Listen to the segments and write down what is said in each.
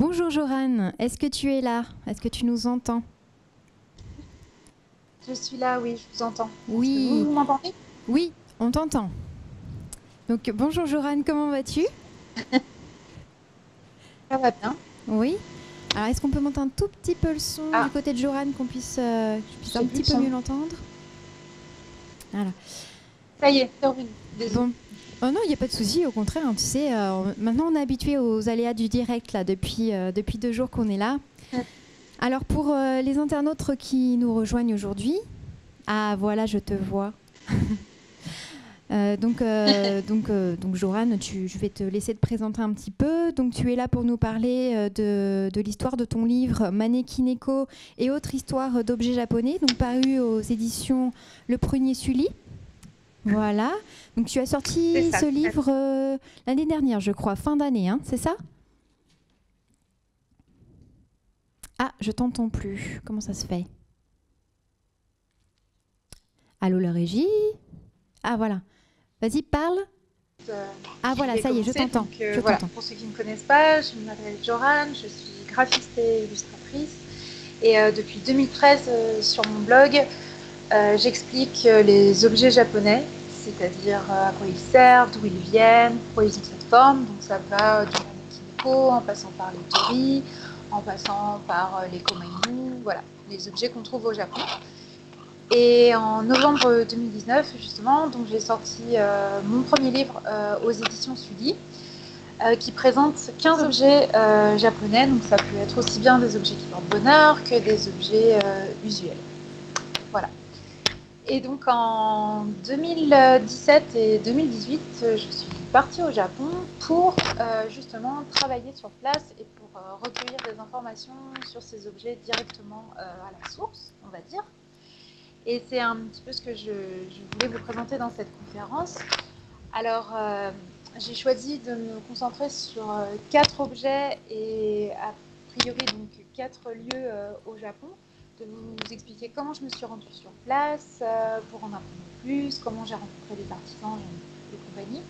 Bonjour Joran, est-ce que tu es là? Est-ce que tu nous entends? Je suis là, oui, je vous entends. Est-ce que Oui, vous m'entendez? oui, on t'entend. Donc bonjour Joran, comment vas-tu? Ça va bien. Oui. Alors est-ce qu'on peut monter un tout petit peu le son du Ah, côté de Joran que je puisse j'ai un plus petit le peu son. mieux l'entendre? Voilà. Ça y est, c'est revenu. Désolée. Bon. Oh non, il n'y a pas de souci, au contraire, hein, tu sais, maintenant on est habitué aux aléas du direct là depuis 2 jours qu'on est là. Alors pour les internautes qui nous rejoignent aujourd'hui, ah voilà, je te vois. Donc Joran, je vais te laisser te présenter un petit peu. Donc tu es là pour nous parler de l'histoire de ton livre Manekineko et autres histoires d'objets japonais, donc paru aux éditions Le Prunier Sully. Voilà. Donc tu as C'est sorti ça, ce tout à fait. livre l'année dernière, je crois, fin d'année, hein, c'est ça? Ah, je t'entends plus. Comment ça se fait? Allô la régie? Ah voilà. Vas-y, parle. Euh, Ah je voilà, vais ça y est, je commencer. t'entends. Donc Je voilà, t'entends. pour ceux qui ne me connaissent pas, je m'appelle Joran, je suis graphiste et illustratrice. Et depuis 2013, sur mon blog, j'explique les objets japonais, c'est-à-dire à quoi ils servent, d'où ils viennent, pourquoi ils ont cette forme. Donc ça va du manekineko, en passant par les torii, en passant par les komainu, voilà, les objets qu'on trouve au Japon. Et en novembre 2019, justement, donc j'ai sorti mon premier livre aux éditions Sully, qui présente 15 objets japonais. Donc ça peut être aussi bien des objets qui portent bonheur que des objets usuels. Voilà. Et donc en 2017 et 2018, je suis partie au Japon pour justement travailler sur place et pour recueillir des informations sur ces objets directement à la source, on va dire. Et c'est un petit peu ce que je voulais vous présenter dans cette conférence. Alors, j'ai choisi de me concentrer sur 4 objets et a priori donc 4 lieux au Japon, de vous expliquer comment je me suis rendue sur place pour en apprendre plus, comment j'ai rencontré les artisans et compagnie.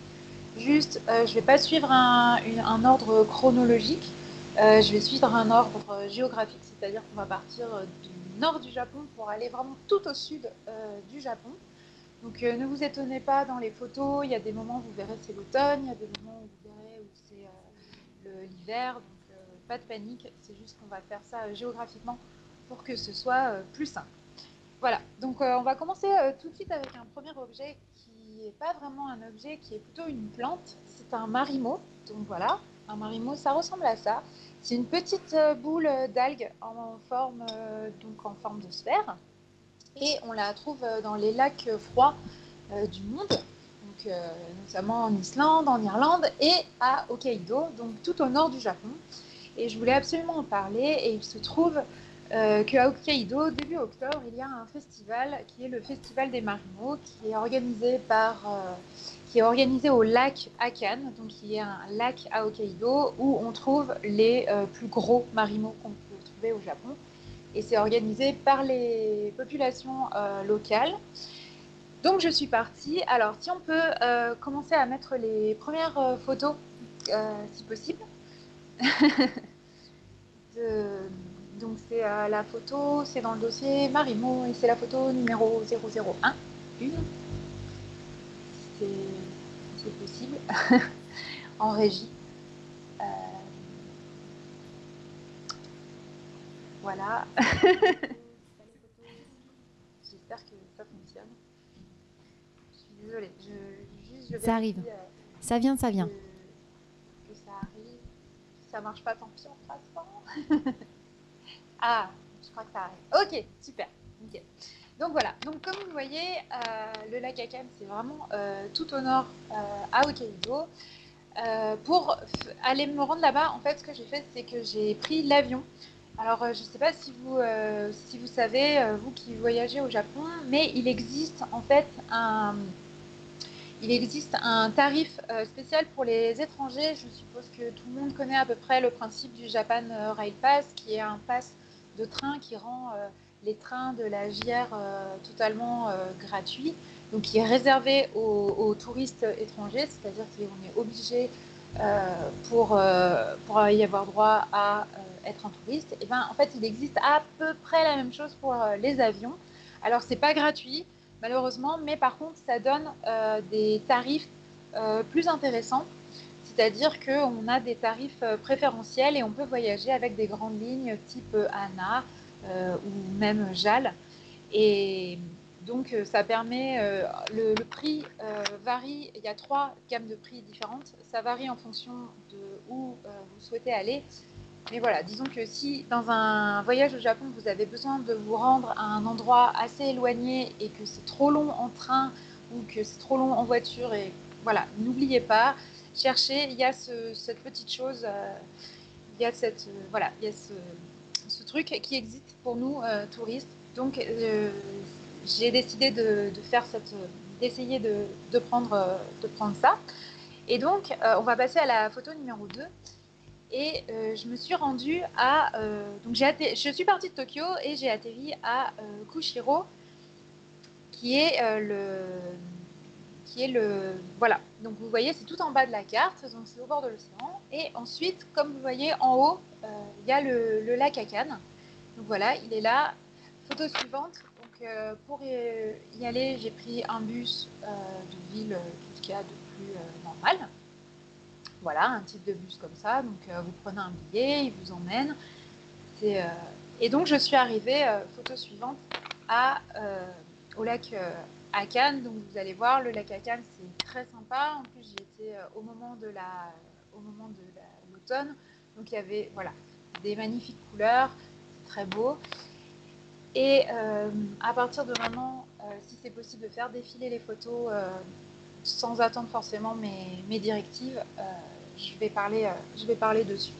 Juste, je ne vais pas suivre un ordre chronologique, je vais suivre un ordre géographique, c'est-à-dire qu'on va partir du nord du Japon pour aller vraiment tout au sud du Japon. Donc ne vous étonnez pas dans les photos, il y a des moments où vous verrez c'est l'automne, il y a des moments où vous verrez où c'est l'hiver, donc pas de panique, c'est juste qu'on va faire ça géographiquement pour que ce soit plus simple. Voilà, donc on va commencer tout de suite avec un premier objet qui n'est pas vraiment un objet, qui est plutôt une plante. C'est un marimo. Donc voilà, un marimo, ça ressemble à ça. C'est une petite boule d'algues donc en forme de sphère. Et on la trouve dans les lacs froids du monde, donc, notamment en Islande, en Irlande et à Hokkaido, donc tout au nord du Japon. Et je voulais absolument en parler. Et il se trouve qu'à Hokkaido, début octobre, il y a un festival qui est le Festival des Marimots, qui est organisé au lac Akan, donc qui est un lac à Hokkaido où on trouve les plus gros marimots qu'on peut trouver au Japon. Et c'est organisé par les populations locales. Donc je suis partie. Alors si on peut commencer à mettre les premières photos, si possible. de, donc c'est la photo, c'est dans le dossier Marimo et c'est la photo numéro 001. Une, si c'est possible, en régie. Euh, voilà. J'espère que ça fonctionne. Je suis désolée. Je Ça arrive. vérifie Ça vient, ça que, vient. que ça arrive. Si ça marche pas, tant pis, on fera ça. Ah, je crois que ça arrive. Ok, super. Nickel. Donc voilà. Donc comme vous le voyez, le lac Akan, c'est vraiment tout au nord à Hokkaido. Pour aller me rendre là-bas, en fait, ce que j'ai fait, c'est que j'ai pris l'avion. Alors, je ne sais pas si vous savez, vous qui voyagez au Japon, mais il existe un tarif spécial pour les étrangers. Je suppose que tout le monde connaît à peu près le principe du Japan Rail Pass, qui est un pass de train qui rend les trains de la JR totalement gratuits, donc qui est réservé aux touristes étrangers, c'est-à-dire qu'on est obligé pour y avoir droit à être un touriste, et ben, en fait, il existe à peu près la même chose pour les avions. Alors, c'est pas gratuit, malheureusement, mais par contre, ça donne des tarifs plus intéressants. C'est-à-dire qu'on a des tarifs préférentiels et on peut voyager avec des grandes lignes type ANA ou même JAL. Et donc, ça permet, le prix varie, il y a 3 gammes de prix différentes, ça varie en fonction de où vous souhaitez aller. Mais voilà, disons que si dans un voyage au Japon, vous avez besoin de vous rendre à un endroit assez éloigné et que c'est trop long en train ou que c'est trop long en voiture, et voilà, n'oubliez pas, cherchez, il y a cette petite chose, il y a voilà, il y a ce truc qui existe pour nous touristes. Donc j'ai décidé d'essayer de prendre ça. Et donc on va passer à la photo numéro 2. Et je me suis rendue à donc je suis partie de Tokyo et j'ai atterri à Kushiro, qui est voilà, donc vous voyez, c'est tout en bas de la carte, donc c'est au bord de l'océan. Et ensuite, comme vous voyez en haut, il y a le lac Akan. Donc voilà, il est là. Photo suivante. Donc pour y aller, j'ai pris un bus de ville, tout ce qu'il y a de plus normal. Voilà, un type de bus comme ça. Donc vous prenez un billet, il vous emmène. Et donc je suis arrivée, photo suivante, au lac Akan. Donc vous allez voir, le lac Akan, c'est très sympa. En plus, j'y étais au moment de l'automne. Donc il y avait voilà, des magnifiques couleurs, c'est très beau. Et à partir de maintenant, si c'est possible de faire défiler les photos sans attendre forcément mes directives, je vais parler dessus.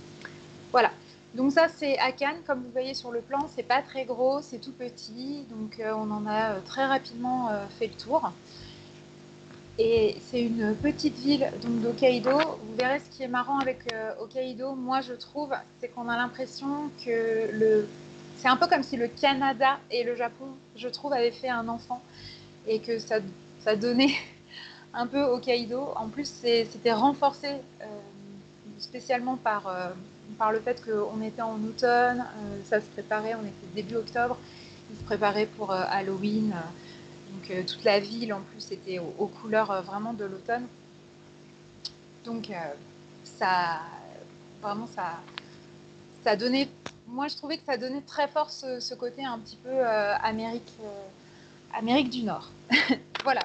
Voilà. Donc ça, c'est Akan. Comme vous voyez sur le plan, c'est pas très gros, c'est tout petit. Donc on en a très rapidement fait le tour. Et c'est une petite ville donc d'Hokkaido. Vous verrez, ce qui est marrant avec Hokkaido, moi je trouve, c'est qu'on a l'impression que c'est un peu comme si le Canada et le Japon, je trouve, avaient fait un enfant et que ça donnait un peu Hokkaido. En plus, c'était renforcé spécialement par le fait qu'on était en automne, ça se préparait, on était début octobre, il se préparait pour Halloween. Donc toute la ville en plus était aux couleurs vraiment de l'automne. Donc ça, vraiment ça donnait, moi je trouvais que ça donnait très fort ce côté un petit peu Amérique du Nord. Voilà.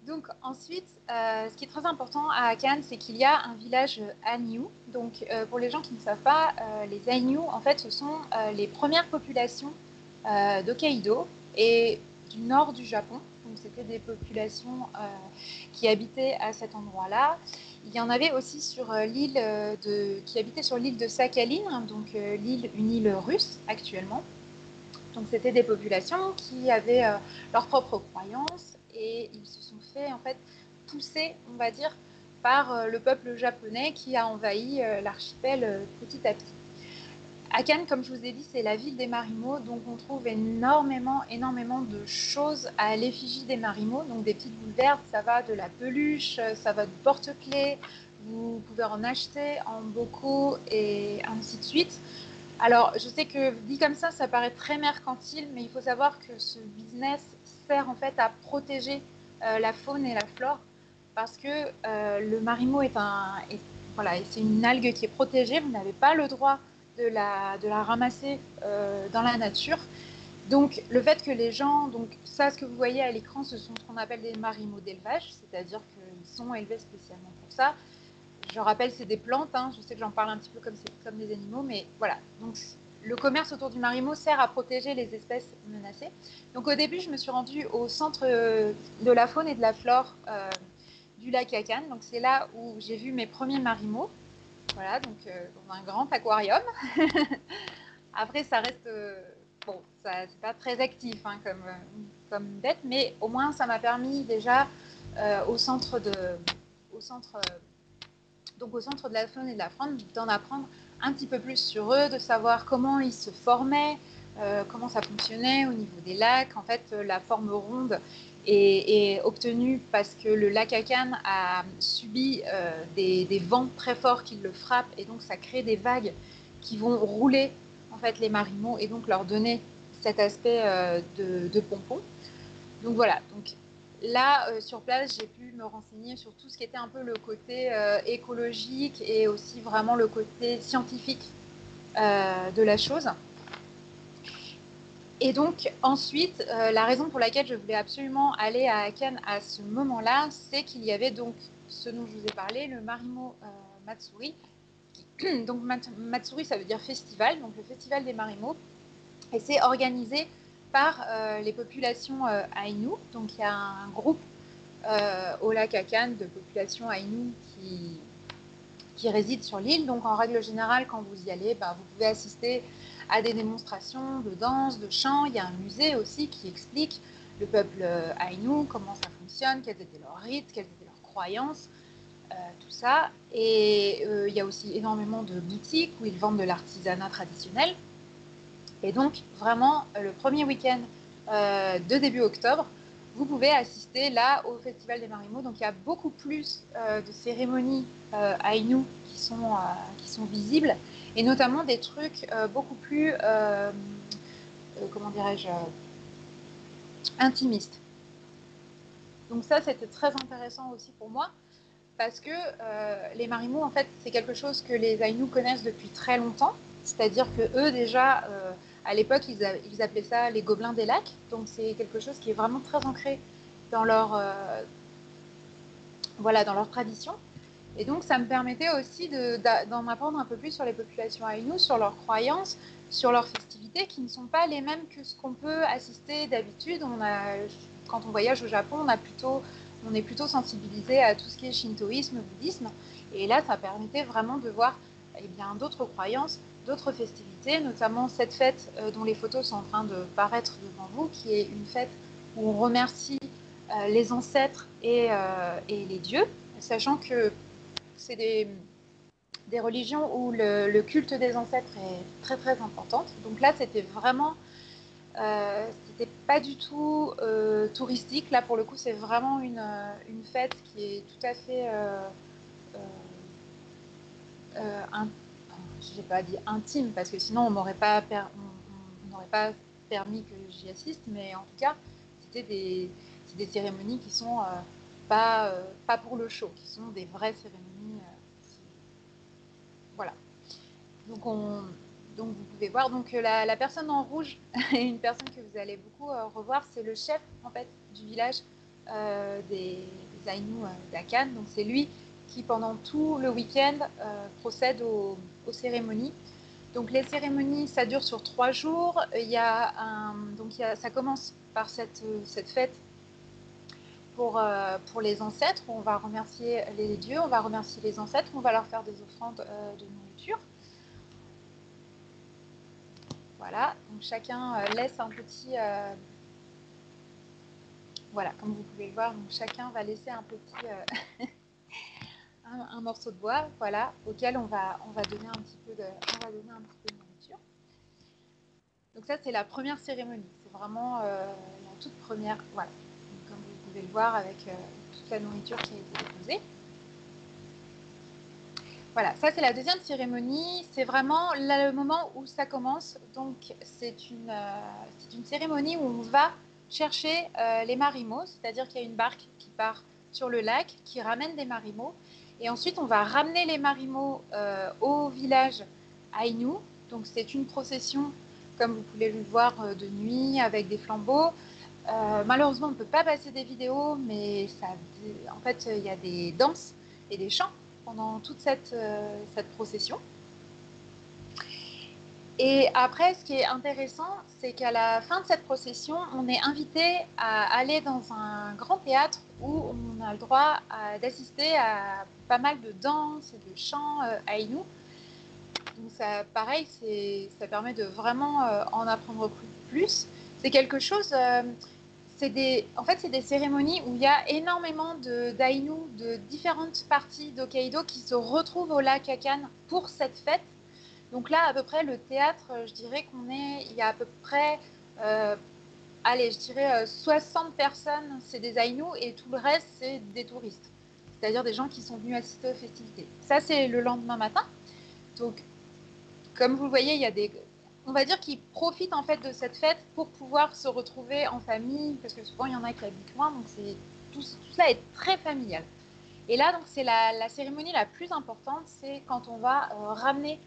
Donc ensuite, ce qui est très important à Akan, c'est qu'il y a un village Ainu. Donc pour les gens qui ne savent pas, les Ainu, en fait, ce sont les premières populations d'Hokkaido et du nord du Japon. Donc c'était des populations qui habitaient à cet endroit-là. Il y en avait aussi sur qui habitaient sur l'île de Sakhalin, donc une île russe actuellement. Donc c'était des populations qui avaient leurs propres croyances et ils se sont fait en fait pousser, on va dire, par le peuple japonais qui a envahi l'archipel petit à petit. Akan, comme je vous ai dit, c'est la ville des marimots, donc on trouve énormément de choses à l'effigie des marimots, donc des petites boules vertes, ça va de la peluche, ça va du porte-clés, vous pouvez en acheter en bocaux et ainsi de suite. Alors, je sais que dit comme ça paraît très mercantile, mais il faut savoir que ce business sert en fait à protéger la faune et la flore, parce que le marimo voilà, c'est une algue qui est protégée. Vous n'avez pas le droit de la ramasser dans la nature. Donc, le fait que les gens, donc ça, ce que vous voyez à l'écran, ce sont ce qu'on appelle des marimots d'élevage, c'est-à-dire qu'ils sont élevés spécialement pour ça. Je rappelle, c'est des plantes, hein. Je sais que j'en parle un petit peu comme des animaux, mais voilà. Donc, le commerce autour du marimo sert à protéger les espèces menacées. Donc, au début, je me suis rendue au centre de la faune et de la flore du lac Akan. Donc, c'est là où j'ai vu mes premiers marimots. Voilà, donc dans un grand aquarium. Après, ça reste... bon, c'est pas très actif hein, comme bête, mais au moins, ça m'a permis déjà au centre donc au centre de la faune et de la faune, d'en apprendre un petit peu plus sur eux, de savoir comment ils se formaient, comment ça fonctionnait au niveau des lacs. En fait, la forme ronde est obtenue parce que le lac Akan a subi des vents très forts qui le frappent, et donc ça crée des vagues qui vont rouler en fait les marimots et donc leur donner cet aspect de pompon. Donc voilà. Donc là, sur place, j'ai pu me renseigner sur tout ce qui était un peu le côté écologique et aussi vraiment le côté scientifique de la chose. Et donc ensuite, la raison pour laquelle je voulais absolument aller à Akan à ce moment-là, c'est qu'il y avait donc ce dont je vous ai parlé, le Marimo Matsuri. Donc Matsuri, ça veut dire festival, donc le festival des marimots. Et c'est organisé par les populations Aïnou. Donc il y a un groupe au lac Akan de populations Aïnou qui résident sur l'île. Donc en règle générale, quand vous y allez, vous pouvez assister à des démonstrations de danse, de chant. Il y a un musée aussi qui explique le peuple Aïnou, comment ça fonctionne, quels étaient leurs rites, quelles étaient leurs croyances, tout ça. Et il y a aussi énormément de boutiques où ils vendent de l'artisanat traditionnel. Et donc, vraiment, le premier week-end de début octobre, vous pouvez assister là au Festival des Marimots. Donc, il y a beaucoup plus de cérémonies Aïnou qui sont visibles, et notamment des trucs beaucoup plus, comment dirais-je, intimistes. Donc ça, c'était très intéressant aussi pour moi, parce que les marimots, en fait, c'est quelque chose que les Aïnous connaissent depuis très longtemps. C'est-à-dire que eux, déjà, à l'époque, ils appelaient ça les gobelins des lacs. Donc c'est quelque chose qui est vraiment très ancré dans dans leur tradition. Et donc ça me permettait aussi d'en apprendre un peu plus sur les populations Aïnous, sur leurs croyances, sur leurs festivités, qui ne sont pas les mêmes que ce qu'on peut assister d'habitude. Quand on voyage au Japon, on est plutôt sensibilisé à tout ce qui est shintoïsme, bouddhisme. Et là, ça permettait vraiment de voir d'autres croyances, d'autres festivités, notamment cette fête dont les photos sont en train de paraître devant vous, qui est une fête où on remercie les ancêtres et les dieux, sachant que c'est des religions où le culte des ancêtres est très très important. Donc là, c'était vraiment, c'était pas du tout touristique. Là, pour le coup, c'est vraiment une fête qui est tout à fait, je n'ai pas dit intime, parce que sinon on n'aurait pas permis que j'y assiste, mais en tout cas, c'est des cérémonies qui sont pas pour le show, qui sont des vraies cérémonies. Voilà. Donc, donc vous pouvez voir, donc la personne en rouge, une personne que vous allez beaucoup revoir, c'est le chef en fait du village des Aïnous d'Akan. Donc c'est lui qui pendant tout le week-end procède aux cérémonies. Donc les cérémonies, ça dure sur 3 jours. Ça commence par cette fête pour les ancêtres. On va remercier les dieux, on va remercier les ancêtres, on va leur faire des offrandes de nourriture. Voilà, donc chacun laisse un petit... voilà, comme vous pouvez le voir, donc chacun va laisser un petit... un morceau de bois, voilà, auquel on va donner un petit peu de nourriture. Donc ça, c'est la première cérémonie. C'est vraiment la toute première, voilà. Donc, comme vous pouvez le voir avec toute la nourriture qui a été déposée. Voilà, ça c'est la deuxième cérémonie. C'est vraiment là, le moment où ça commence. Donc c'est une cérémonie où on va chercher les marimots, c'est-à-dire qu'il y a une barque qui part sur le lac, qui ramène des marimots. Et ensuite, on va ramener les marimots au village Aïnou. Donc c'est une procession, comme vous pouvez le voir, de nuit avec des flambeaux. Malheureusement, on ne peut pas passer des vidéos, mais en fait, il y a des danses et des chants pendant toute cette procession. Et après, ce qui est intéressant, c'est qu'à la fin de cette procession, on est invité à aller dans un grand théâtre où on a le droit d'assister à pas mal de danses et de chants Aïnou. Donc ça, pareil, ça permet de vraiment en apprendre plus. C'est quelque chose... en fait, c'est des cérémonies où il y a énormément d'Aïnous de différentes parties d'Hokkaido qui se retrouvent au lac Akan pour cette fête. Donc là, à peu près, le théâtre, je dirais il y a à peu près, allez, je dirais 60 personnes, c'est des Aïnous, et tout le reste, c'est des touristes. C'est-à-dire des gens qui sont venus assister aux festivités. Ça, c'est le lendemain matin. Donc, comme vous le voyez, il y a on va dire qu'ils profitent en fait de cette fête pour pouvoir se retrouver en famille, parce que souvent, il y en a qui habitent loin, donc tout cela est très familial. Et là, donc, c'est la cérémonie la plus importante, c'est quand on va ramener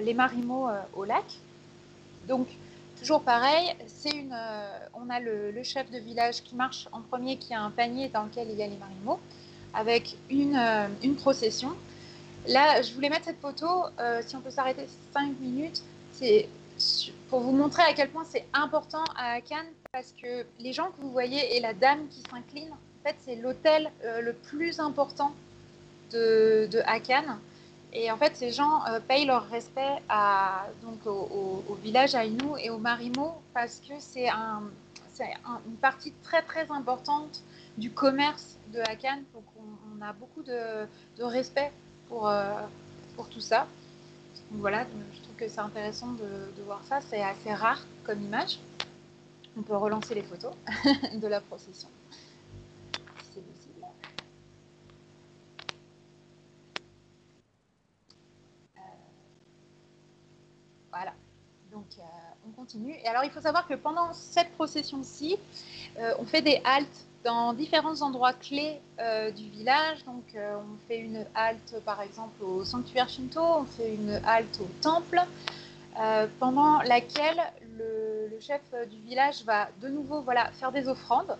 les marimots au lac. Donc, toujours pareil, on a le chef de village qui marche en premier, qui a un panier dans lequel il y a les marimots, avec une procession. Là, je voulais mettre cette photo, si on peut s'arrêter 5 minutes, c'est pour vous montrer à quel point c'est important à Cannes, parce que les gens que vous voyez et la dame qui s'incline, en fait, c'est l'hôtel le plus important de Akan. Et en fait, ces gens payent leur respect donc au village Aïnou et aux Marimots parce que une partie très très importante du commerce de Akan. Donc on a beaucoup de respect pour, euh, pour tout ça. Donc voilà, je trouve que c'est intéressant de voir ça. C'est assez rare comme image. On peut relancer les photos de la procession, si c'est possible. Voilà. Donc, on continue. Et alors, il faut savoir que pendant cette procession-ci, on fait des haltes dans différents endroits clés du village. Donc, on fait une halte, par exemple, au sanctuaire Shinto, on fait une halte au temple, pendant laquelle le chef du village va de nouveau faire des offrandes.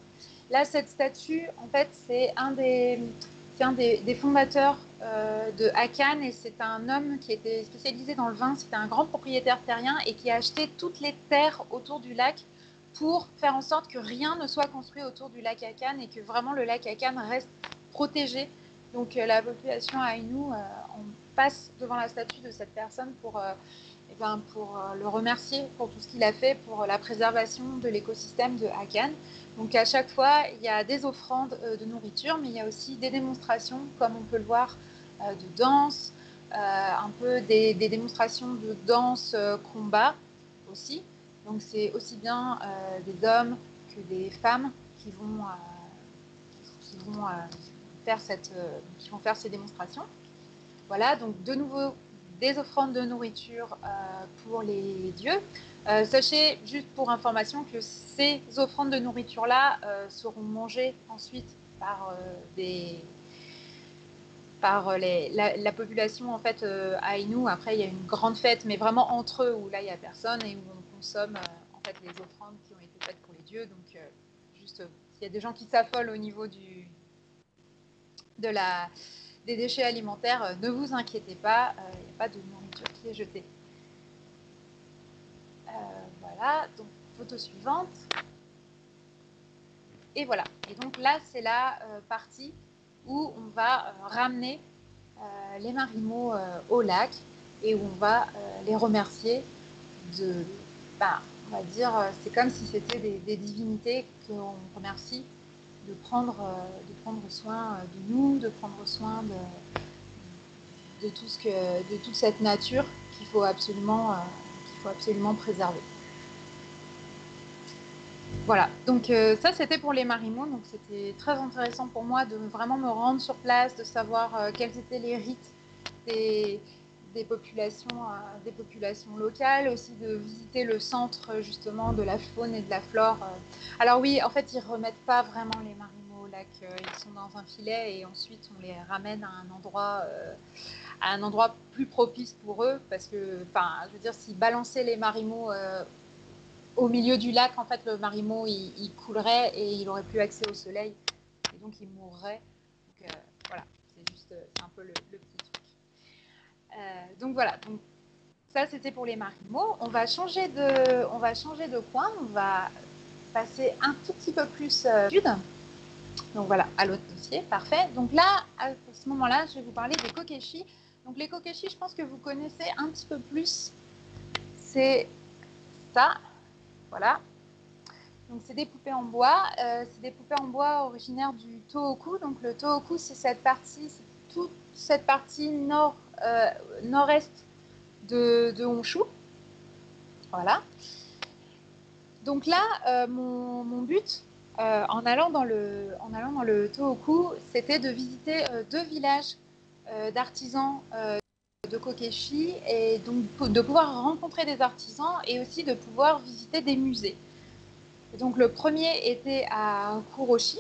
Là, cette statue, en fait, c'est un des fondateurs de Akan, et c'est un homme qui était spécialisé dans le vin. C'était un grand propriétaire terrien et qui a acheté toutes les terres autour du lac pour faire en sorte que rien ne soit construit autour du lac Akan et que vraiment le lac Akan reste protégé. Donc la population Aïnou, on passe devant la statue de cette personne pour le remercier pour tout ce qu'il a fait pour la préservation de l'écosystème de Akan. Donc à chaque fois, il y a des offrandes de nourriture, mais il y a aussi des démonstrations, comme on peut le voir, de danse, un peu des démonstrations de danse combat aussi. Donc c'est aussi bien des hommes que des femmes qui vont, qui vont, faire qui vont faire ces démonstrations. Voilà, donc de nouveau des offrandes de nourriture pour les dieux. Sachez, juste pour information, que ces offrandes de nourriture-là seront mangées ensuite par, la population en fait, Aïnou. Après, il y a une grande fête, mais vraiment entre eux, où là, il n'y a personne et où on consomme en fait, les offrandes qui ont été faites pour les dieux. Donc, juste, s'il y a des gens qui s'affolent au niveau de des déchets alimentaires, ne vous inquiétez pas, il n'y a pas de nourriture qui est jetée. Voilà, donc photo suivante. Et voilà, et donc là, c'est la partie où on va ramener les marimots au lac et où on va les remercier de, on va dire, c'est comme si c'était des divinités qu'on remercie de prendre soin de nous, de prendre soin de toute cette nature qu'il faut absolument préserver. Voilà, donc ça c'était pour les marimots, donc c'était très intéressant pour moi de vraiment me rendre sur place, de savoir quels étaient les rites des, des populations locales, aussi de visiter le centre justement de la faune et de la flore. Alors oui, en fait ils remettent pas vraiment les marimots au lac, ils sont dans un filet et ensuite on les ramène à un endroit plus propice pour eux, parce que, je veux dire, s'ils balançaient les marimots au milieu du lac, en fait, le marimo, il coulerait et il n'aurait plus accès au soleil. Et donc, il mourrait. Donc, voilà, c'est un peu le petit truc. Donc, voilà. Donc, ça, c'était pour les marimots. On va changer de coin. On va passer un tout petit peu plus sud. Donc, voilà, à l'autre dossier. Parfait. Donc, là, à ce moment-là, je vais vous parler des kokeshi. Donc, les kokeshi, je pense que vous connaissez un petit peu plus. C'est ça. Voilà. Donc, c'est des poupées en bois. C'est des poupées en bois originaires du Tohoku. Donc, le Tohoku, c'est toute cette partie nord-est de Honshu. Voilà. Donc là, mon but, en allant dans le Tohoku, c'était de visiter 2 villages d'artisans de Kokeshi, et donc de pouvoir rencontrer des artisans et aussi de pouvoir visiter des musées. Et donc le premier était à Kuroshi,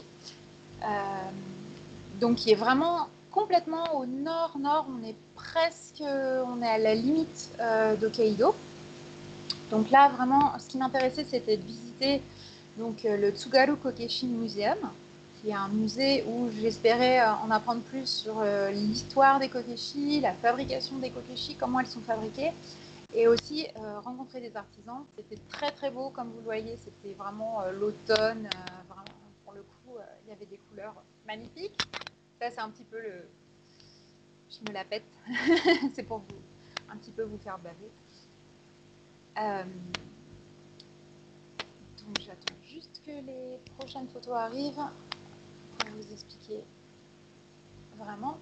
donc qui est vraiment complètement au nord-nord, on est à la limite d'Hokkaido. Donc là, vraiment, ce qui m'intéressait, c'était de visiter donc, le Tsugaru Kokeshi Museum, qui est un musée où j'espérais en apprendre plus sur l'histoire des kokeshi, la fabrication des kokeshi, comment elles sont fabriquées, et aussi rencontrer des artisans. C'était très très beau, comme vous le voyez, c'était vraiment l'automne. Vraiment, pour le coup, il y avait des couleurs magnifiques. Ça, c'est un petit peu le... Je me la pète. C'est pour vous, un petit peu vous faire baver. Donc j'attends juste que les prochaines photos arrivent pour vous expliquer vraiment.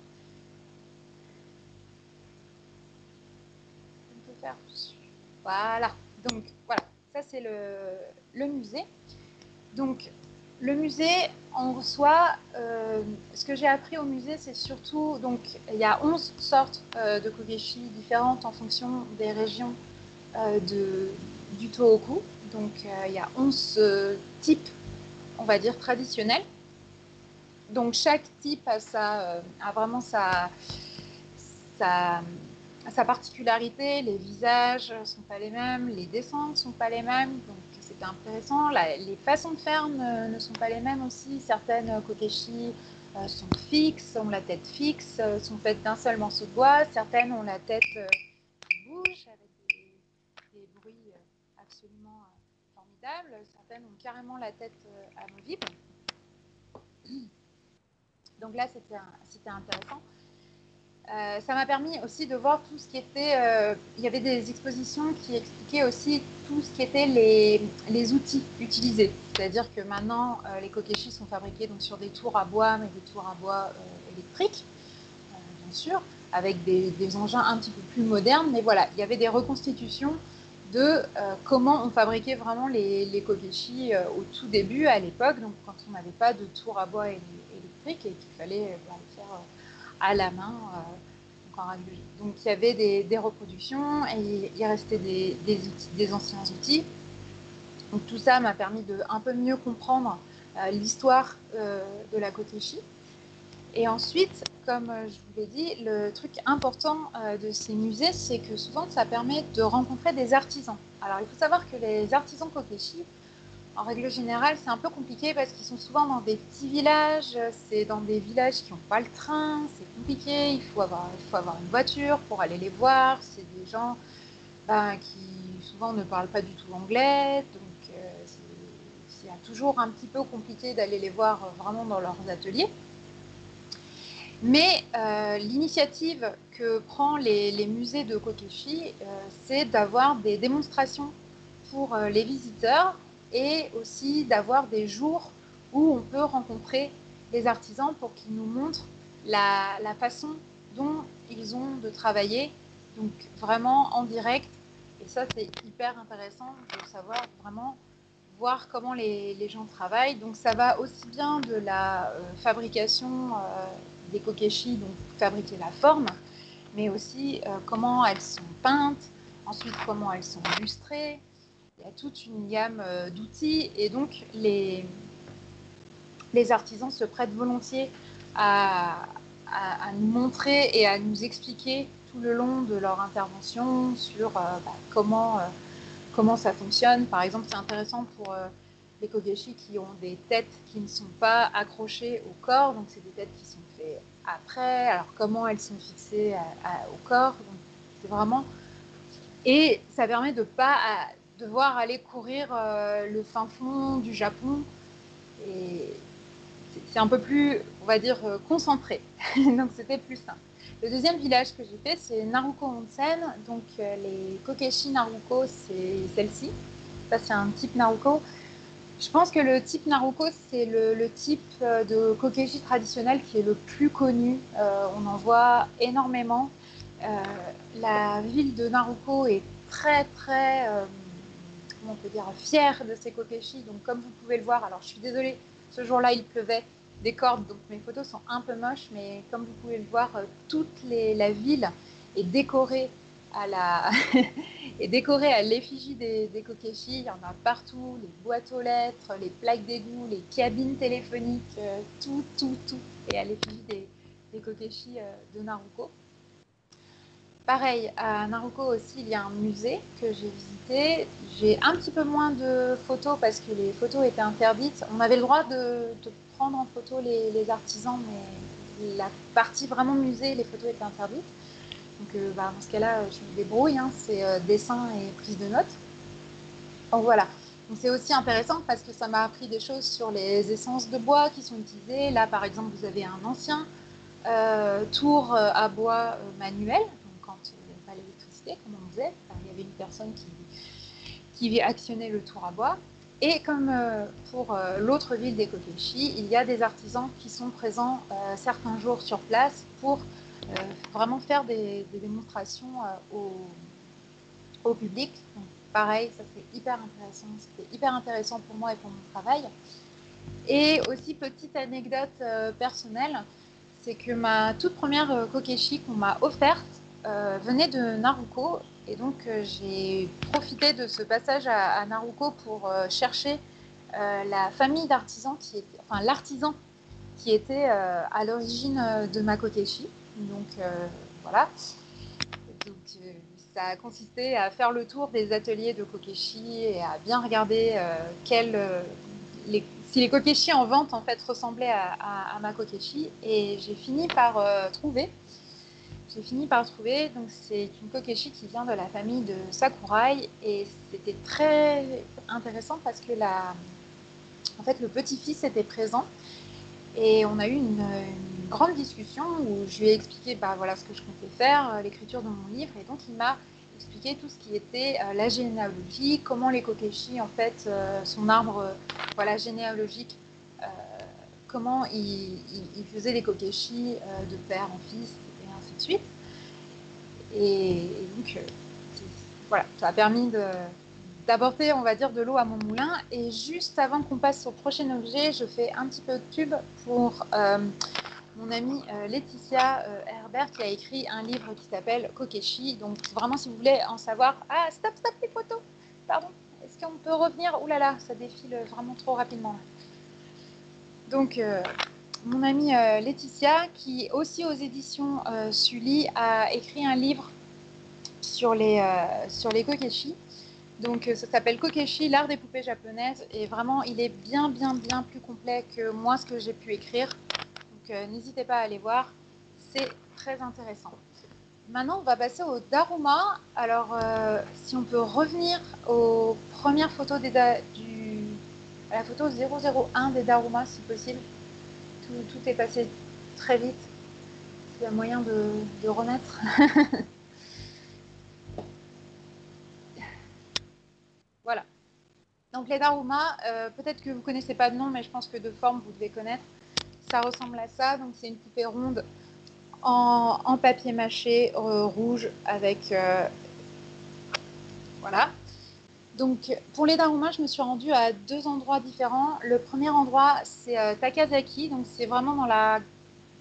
On peut faire voilà. Donc voilà, ça c'est le musée. Donc le musée en soi, ce que j'ai appris au musée, c'est surtout, donc il y a 11 sortes de kokeshi différentes en fonction des régions du Tohoku. Donc il y a 11 types, on va dire, traditionnels. Donc chaque type a vraiment sa particularité. Les visages ne sont pas les mêmes, les dessins ne sont pas les mêmes, donc c'était intéressant. Les façons de faire ne sont pas les mêmes aussi. Certaines kokeshi sont fixes, ont la tête fixe, sont faites d'un seul morceau de bois. Certaines ont la tête qui bouge avec des bruits absolument formidables. Certaines ont carrément la tête amovible. Donc là, c'était intéressant. Ça m'a permis aussi de voir tout ce qui était... il y avait des expositions qui expliquaient aussi tout ce qui était les outils utilisés. C'est-à-dire que maintenant, les kokeshi sont fabriqués donc, sur des tours à bois, mais des tours à bois électriques, bien sûr, avec des engins un petit peu plus modernes. Mais voilà, il y avait des reconstitutions de comment on fabriquait vraiment les kokeshi au tout début, à l'époque, donc quand on n'avait pas de tour à bois électrique et qu'il fallait le faire à la main, en régulier. Donc il y avait des reproductions et il restait des anciens outils. Donc tout ça m'a permis de un peu mieux comprendre l'histoire de la kokeshi. Et ensuite, comme je vous l'ai dit, le truc important de ces musées, c'est que souvent ça permet de rencontrer des artisans. Alors il faut savoir que les artisans kokeshi, en règle générale, c'est un peu compliqué parce qu'ils sont souvent dans des petits villages. C'est dans des villages qui n'ont pas le train. C'est compliqué. Il faut avoir une voiture pour aller les voir. C'est des gens qui souvent ne parlent pas du tout anglais. Donc, c'est toujours un petit peu compliqué d'aller les voir vraiment dans leurs ateliers. Mais l'initiative que prend les musées de kokeshi, c'est d'avoir des démonstrations pour les visiteurs et aussi d'avoir des jours où on peut rencontrer les artisans pour qu'ils nous montrent la façon dont ils ont de travailler, donc vraiment en direct. Et ça, c'est hyper intéressant de savoir vraiment voir comment les gens travaillent. Donc ça va aussi bien de la fabrication des kokeshi, donc fabriquer la forme, mais aussi comment elles sont peintes, ensuite comment elles sont lustrées. Il y a toute une gamme d'outils et donc les artisans se prêtent volontiers à nous montrer et à nous expliquer tout le long de leur intervention sur comment ça fonctionne. Par exemple, c'est intéressant pour les kokeshi qui ont des têtes qui ne sont pas accrochées au corps, donc c'est des têtes qui sont faites après. Alors comment elles sont fixées au corps, donc c'est vraiment... Et ça permet de ne pas devoir aller courir le fin fond du Japon. Et c'est un peu plus, on va dire, concentré. Donc c'était plus simple. Le deuxième village que j'ai fait, c'est Naruko Onsen. Donc les kokeshi Naruko, c'est celle-ci. Ça, c'est un type Naruko. Je pense que le type Naruko, c'est le type de kokeshi traditionnel qui est le plus connu. On en voit énormément. la ville de Naruko est très très, comment on peut dire, fière de ses kokeshi. Donc comme vous pouvez le voir, alors je suis désolée, ce jour-là il pleuvait des cordes, donc mes photos sont un peu moches, mais comme vous pouvez le voir, la ville est décorée à la est décorée à l'effigie des kokeshi. Il y en a partout, les boîtes aux lettres, les plaques d'égout, les cabines téléphoniques, tout est à l'effigie des kokeshi de Naruko. Pareil, à Naruko aussi, il y a un musée que j'ai visité. J'ai un petit peu moins de photos parce que les photos étaient interdites. On avait le droit de prendre en photo les artisans, mais la partie vraiment musée, les photos étaient interdites. Donc dans ce cas-là, je me débrouille, hein, c'est dessin et prise de notes. Donc voilà. Donc c'est aussi intéressant parce que ça m'a appris des choses sur les essences de bois qui sont utilisées. Là, par exemple, vous avez un ancien tour à bois manuel. Donc quand il n'y avait pas l'électricité, comme on disait, il y avait une personne qui actionnait le tour à bois. Et comme pour l'autre ville des Kokeshi, il y a des artisans qui sont présents certains jours sur place pour vraiment faire des démonstrations au public. Donc, pareil, ça c'est hyper intéressant. C'était hyper intéressant pour moi et pour mon travail. Et aussi, petite anecdote personnelle, c'est que ma toute première kokeshi qu'on m'a offerte venait de Naruko. Et donc, j'ai profité de ce passage à Naruko pour chercher la famille d'artisans enfin l'artisan qui était à l'origine de ma kokeshi. Donc, voilà. Donc, ça a consisté à faire le tour des ateliers de kokeshi et à bien regarder si les kokeshi en vente en fait ressemblaient à ma kokeshi. Et j'ai fini par trouver. Donc c'est une kokeshi qui vient de la famille de Sakurai et c'était très intéressant parce que en fait, le petit-fils était présent. Et on a eu une grande discussion où je lui ai expliqué voilà, ce que je comptais faire, l'écriture de mon livre. Et donc, il m'a expliqué tout ce qui était la généalogie, comment les kokeshi, en fait, son arbre voilà, généalogique, comment il faisait les kokeshi de père en fils, et ainsi de suite. Et donc, voilà, ça a permis d'apporter, on va dire, de l'eau à mon moulin. Et juste avant qu'on passe au prochain objet, je fais un petit peu de pub pour mon amie Laetitia Herbert qui a écrit un livre qui s'appelle Kokeshi. Donc vraiment, si vous voulez en savoir... Ah, stop les photos. Pardon. Est-ce qu'on peut revenir? Ouh là là, ça défile vraiment trop rapidement. Donc, mon amie Laetitia, qui aussi aux éditions Sully, a écrit un livre sur les kokeshi. Donc ça s'appelle Kokeshi, l'art des poupées japonaises. Et vraiment, il est bien plus complet que moi, ce que j'ai pu écrire. Donc n'hésitez pas à aller voir, c'est très intéressant. Maintenant, on va passer au Daruma. Alors, si on peut revenir aux premières photos à la photo 001 des Daruma, si possible. Tout est passé très vite. Il y a moyen de remettre. Voilà. Donc les Daruma, peut-être que vous ne connaissez pas de nom, mais je pense que de forme, vous devez connaître. Ça ressemble à ça. Donc c'est une poupée ronde en papier mâché rouge avec... voilà. Donc pour les Daruma, je me suis rendue à 2 endroits différents. Le premier endroit, c'est Takasaki. Donc c'est vraiment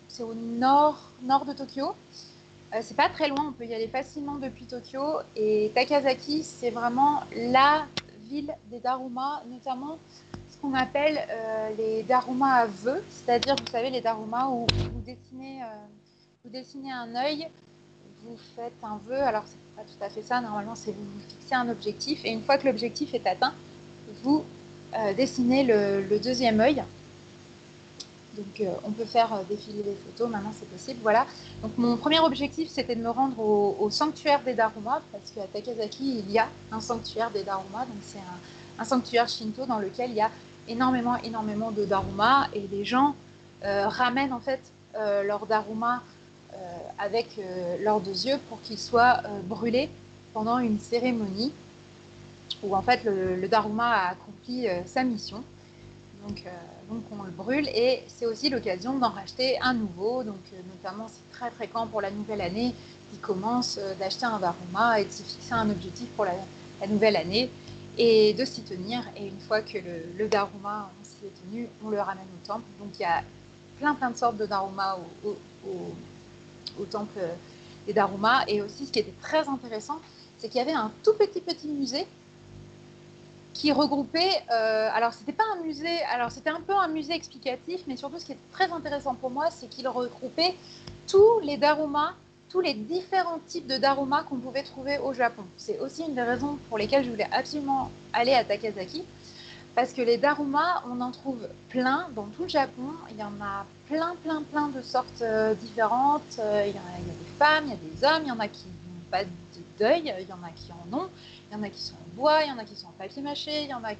c'est au nord de Tokyo. C'est pas très loin, on peut y aller facilement depuis Tokyo. Et Takasaki, c'est vraiment la ville des Daruma, notamment ce qu'on appelle les Daruma à vœux, c'est-à-dire, vous savez, les Daruma où vous dessinez un œil, vous faites un vœu. Alors, c'est pas tout à fait ça, normalement, c'est vous fixez un objectif, et une fois que l'objectif est atteint, vous dessinez le deuxième œil. Donc, on peut faire défiler les photos, maintenant c'est possible, voilà. Donc, mon premier objectif, c'était de me rendre au sanctuaire des Daruma, parce qu'à Takasaki, il y a un sanctuaire des Daruma, donc c'est un sanctuaire Shinto dans lequel il y a énormément de Daruma, et les gens ramènent en fait leurs Daruma avec leurs 2 yeux pour qu'ils soient brûlés pendant une cérémonie où en fait le Daruma a accompli sa mission. Donc donc on le brûle et c'est aussi l'occasion d'en racheter un nouveau. Donc notamment c'est très fréquent pour la nouvelle année qui commence d'acheter un daruma et de se fixer un objectif pour la nouvelle année et de s'y tenir. Et une fois que le daruma on s'y est tenu, on le ramène au temple. Donc il y a plein de sortes de daruma au temple des darumas. Et aussi ce qui était très intéressant, c'est qu'il y avait un tout petit musée qui regroupait, alors c'était pas un musée, alors c'était un peu un musée explicatif, mais surtout ce qui est très intéressant pour moi, c'est qu'il regroupait tous les darumas, tous les différents types de darumas qu'on pouvait trouver au Japon. C'est aussi une des raisons pour lesquelles je voulais absolument aller à Takasaki, parce que les darumas, on en trouve plein dans tout le Japon. Il y en a plein de sortes différentes. Il y a des femmes, il y a des hommes, il y en a qui n'ont pas de deuil, il y en a qui en ont, il y en a qui sont en bois, il y en a qui sont en papier mâché, il y en a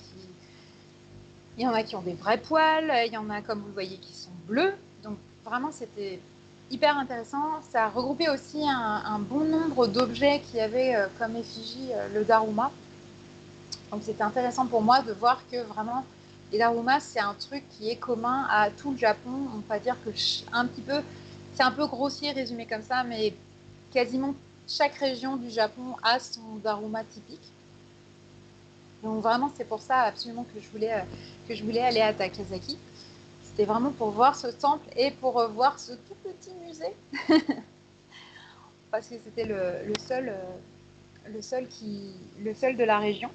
qui ont des vrais poils, il y en a, comme vous le voyez, qui sont bleus. Donc vraiment, c'était hyper intéressant. Ça a regroupé aussi un bon nombre d'objets qui avaient comme effigie le daruma. Donc c'était intéressant pour moi de voir que vraiment les darumas c'est un truc qui est commun à tout le Japon. On peut pas dire que c'est un peu grossier résumé comme ça, mais quasiment chaque région du Japon a son daruma typique. Donc vraiment c'est pour ça absolument que je voulais aller à Takasaki. C'était vraiment pour voir ce temple et pour voir ce tout petit musée parce que c'était le seul de la région.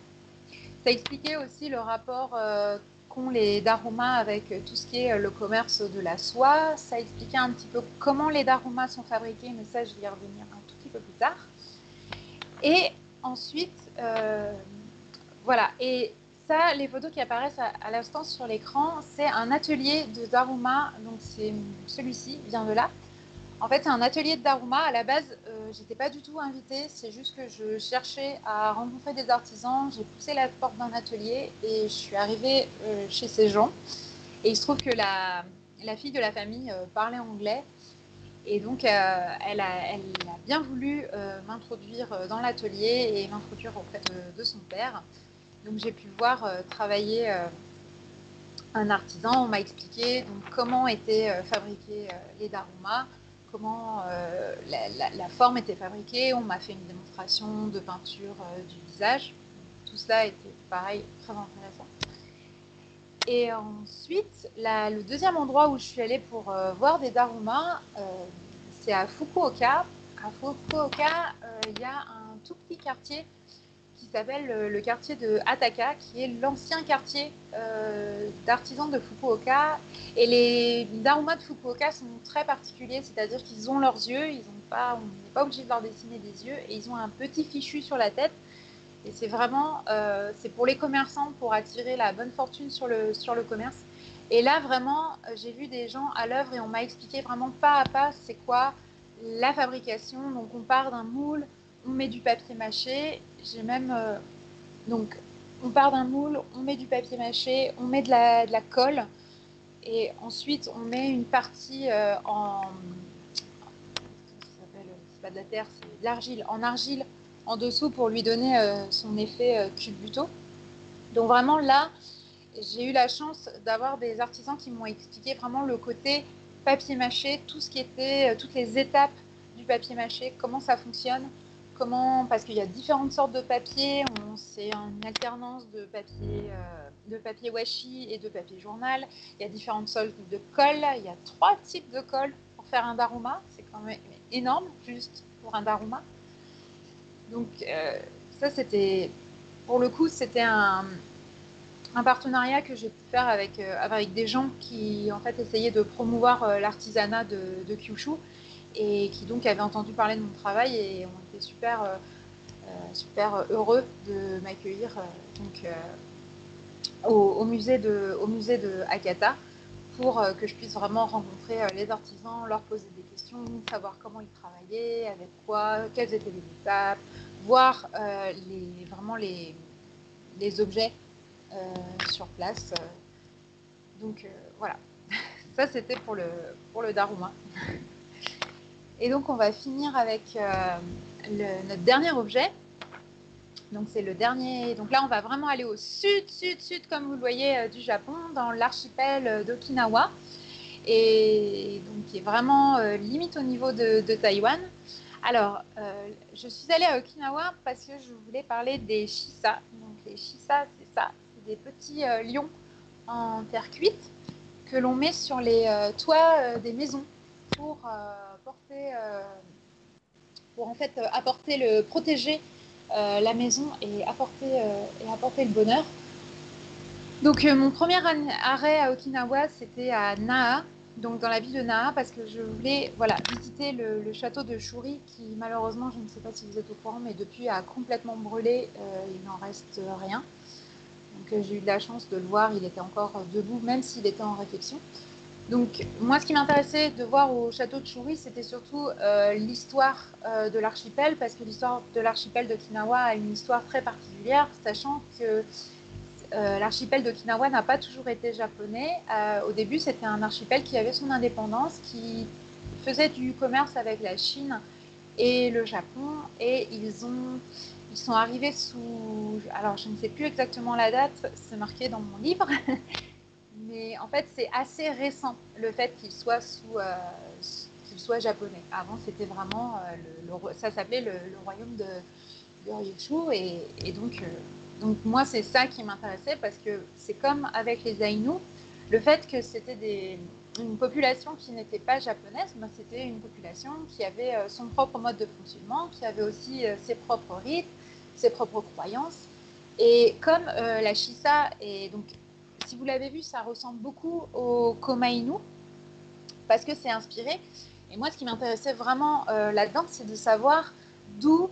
Ça expliquait aussi le rapport qu'ont les darumas avec tout ce qui est le commerce de la soie. Ça expliquait un petit peu comment les darumas sont fabriqués, mais ça, je vais y revenir un tout petit peu plus tard. Et ensuite, voilà. Et ça, les photos qui apparaissent à l'instant sur l'écran, c'est un atelier de daruma. Donc, celui-ci vient de là. En fait, c'est un atelier de daruma. À la base, j'étais pas du tout invitée. C'est juste que je cherchais à rencontrer des artisans. J'ai poussé la porte d'un atelier et je suis arrivée chez ces gens. Et il se trouve que la fille de la famille parlait anglais. Et donc, elle a bien voulu m'introduire dans l'atelier et m'introduire auprès de son père. Donc, j'ai pu voir travailler un artisan. On m'a expliqué donc, comment étaient fabriqués les darumas, comment la forme était fabriquée. On m'a fait une démonstration de peinture du visage. Tout cela était pareil, très intéressant. Et ensuite, le deuxième endroit où je suis allée pour voir des darumas, c'est à Fukuoka. À Fukuoka, il y a un tout petit quartier qui s'appelle le quartier de Ataka, qui est l'ancien quartier d'artisans de Fukuoka. Et les darumas de Fukuoka sont très particuliers, c'est-à-dire qu'ils ont leurs yeux, on n'est pas obligé de leur dessiner des yeux, et ils ont un petit fichu sur la tête. Et c'est vraiment, c'est pour les commerçants, pour attirer la bonne fortune sur le commerce. Et là, vraiment, j'ai vu des gens à l'œuvre et on m'a expliqué vraiment pas à pas c'est quoi la fabrication. Donc, on part d'un moule, on met du papier mâché. J'ai même, donc, on part d'un moule, on met du papier mâché, on met de la colle et ensuite on met une partie c'est pas de la terre, c'est de l'argile, en argile en dessous pour lui donner son effet culbuto. Donc vraiment là, j'ai eu la chance d'avoir des artisans qui m'ont expliqué vraiment le côté papier mâché, tout ce qui était, toutes les étapes du papier mâché, comment ça fonctionne, parce qu'il y a différentes sortes de papier, c'est une alternance de papier washi et de papier journal, il y a différentes sortes de colle, il y a 3 types de colle pour faire un daruma, c'est quand même énorme juste pour un daruma. Donc ça c'était, pour le coup c'était un partenariat que j'ai pu faire avec des gens qui en fait essayaient de promouvoir l'artisanat de Kyushu et qui donc avaient entendu parler de mon travail et ont été super heureux de m'accueillir au musée de Hakata pour que je puisse vraiment rencontrer les artisans, leur poser des questions, savoir comment ils travaillaient, avec quoi, quelles étaient les étapes, voir vraiment les objets sur place. Donc voilà, ça c'était pour le daruma. Et donc on va finir avec notre dernier objet. Donc c'est le dernier. Donc là, on va vraiment aller au sud, comme vous le voyez, du Japon, dans l'archipel d'Okinawa, et donc qui est vraiment limite au niveau de Taïwan. Alors, je suis allée à Okinawa parce que je voulais parler des shisa. Donc les shisa, c'est ça, c'est des petits lions en terre cuite que l'on met sur les toits des maisons pour porter, pour en fait protéger la maison et apporter le bonheur. Donc mon premier arrêt à Okinawa, c'était à Naha, donc dans la ville de Naha, parce que je voulais visiter le château de Shuri, qui malheureusement, je ne sais pas si vous êtes au courant, mais depuis a complètement brûlé, il n'en reste rien. Donc j'ai eu de la chance de le voir, il était encore debout, même s'il était en réfection. Donc moi, ce qui m'intéressait de voir au château de Shuri, c'était surtout l'histoire de l'archipel, parce que l'histoire de l'archipel d'Okinawa a une histoire très particulière, sachant que l'archipel d'Okinawa n'a pas toujours été japonais. Au début, c'était un archipel qui avait son indépendance, qui faisait du commerce avec la Chine et le Japon, et ils sont arrivés sous... Alors, je ne sais plus exactement la date, c'est marqué dans mon livre, mais en fait, c'est assez récent, le fait qu'il soit japonais. Avant, c'était vraiment... ça s'appelait le royaume de Ryushu, et donc moi, c'est ça qui m'intéressait, parce que c'est comme avec les Ainu, le fait que c'était une population qui n'était pas japonaise, mais c'était une population qui avait son propre mode de fonctionnement, qui avait aussi ses propres rites, ses propres croyances. Et comme la Shisa, et donc si vous l'avez vu, ça ressemble beaucoup au Komainu, parce que c'est inspiré. Et moi, ce qui m'intéressait vraiment là-dedans, c'est de savoir d'où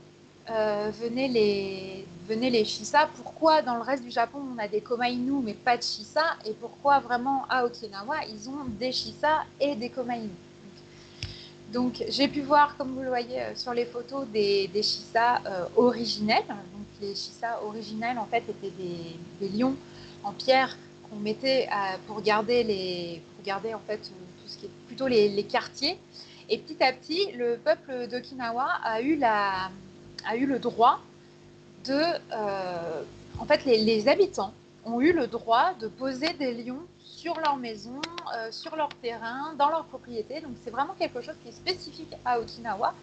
venaient les shisa, pourquoi dans le reste du Japon on a des komainu mais pas de shisa, et pourquoi vraiment à Okinawa ils ont des shisa et des komainu. Donc j'ai pu voir, comme vous le voyez sur les photos, des shisa originels. Donc les shisa originels en fait étaient des lions en pierre qu'on mettait pour garder en fait tout ce qui est plutôt les quartiers. Et petit à petit, le peuple d'Okinawa a eu le droit de, en fait, les habitants ont eu le droit de poser des lions sur leur maison, sur leur terrain, dans leur propriété. Donc c'est vraiment quelque chose qui est spécifique à Okinawa.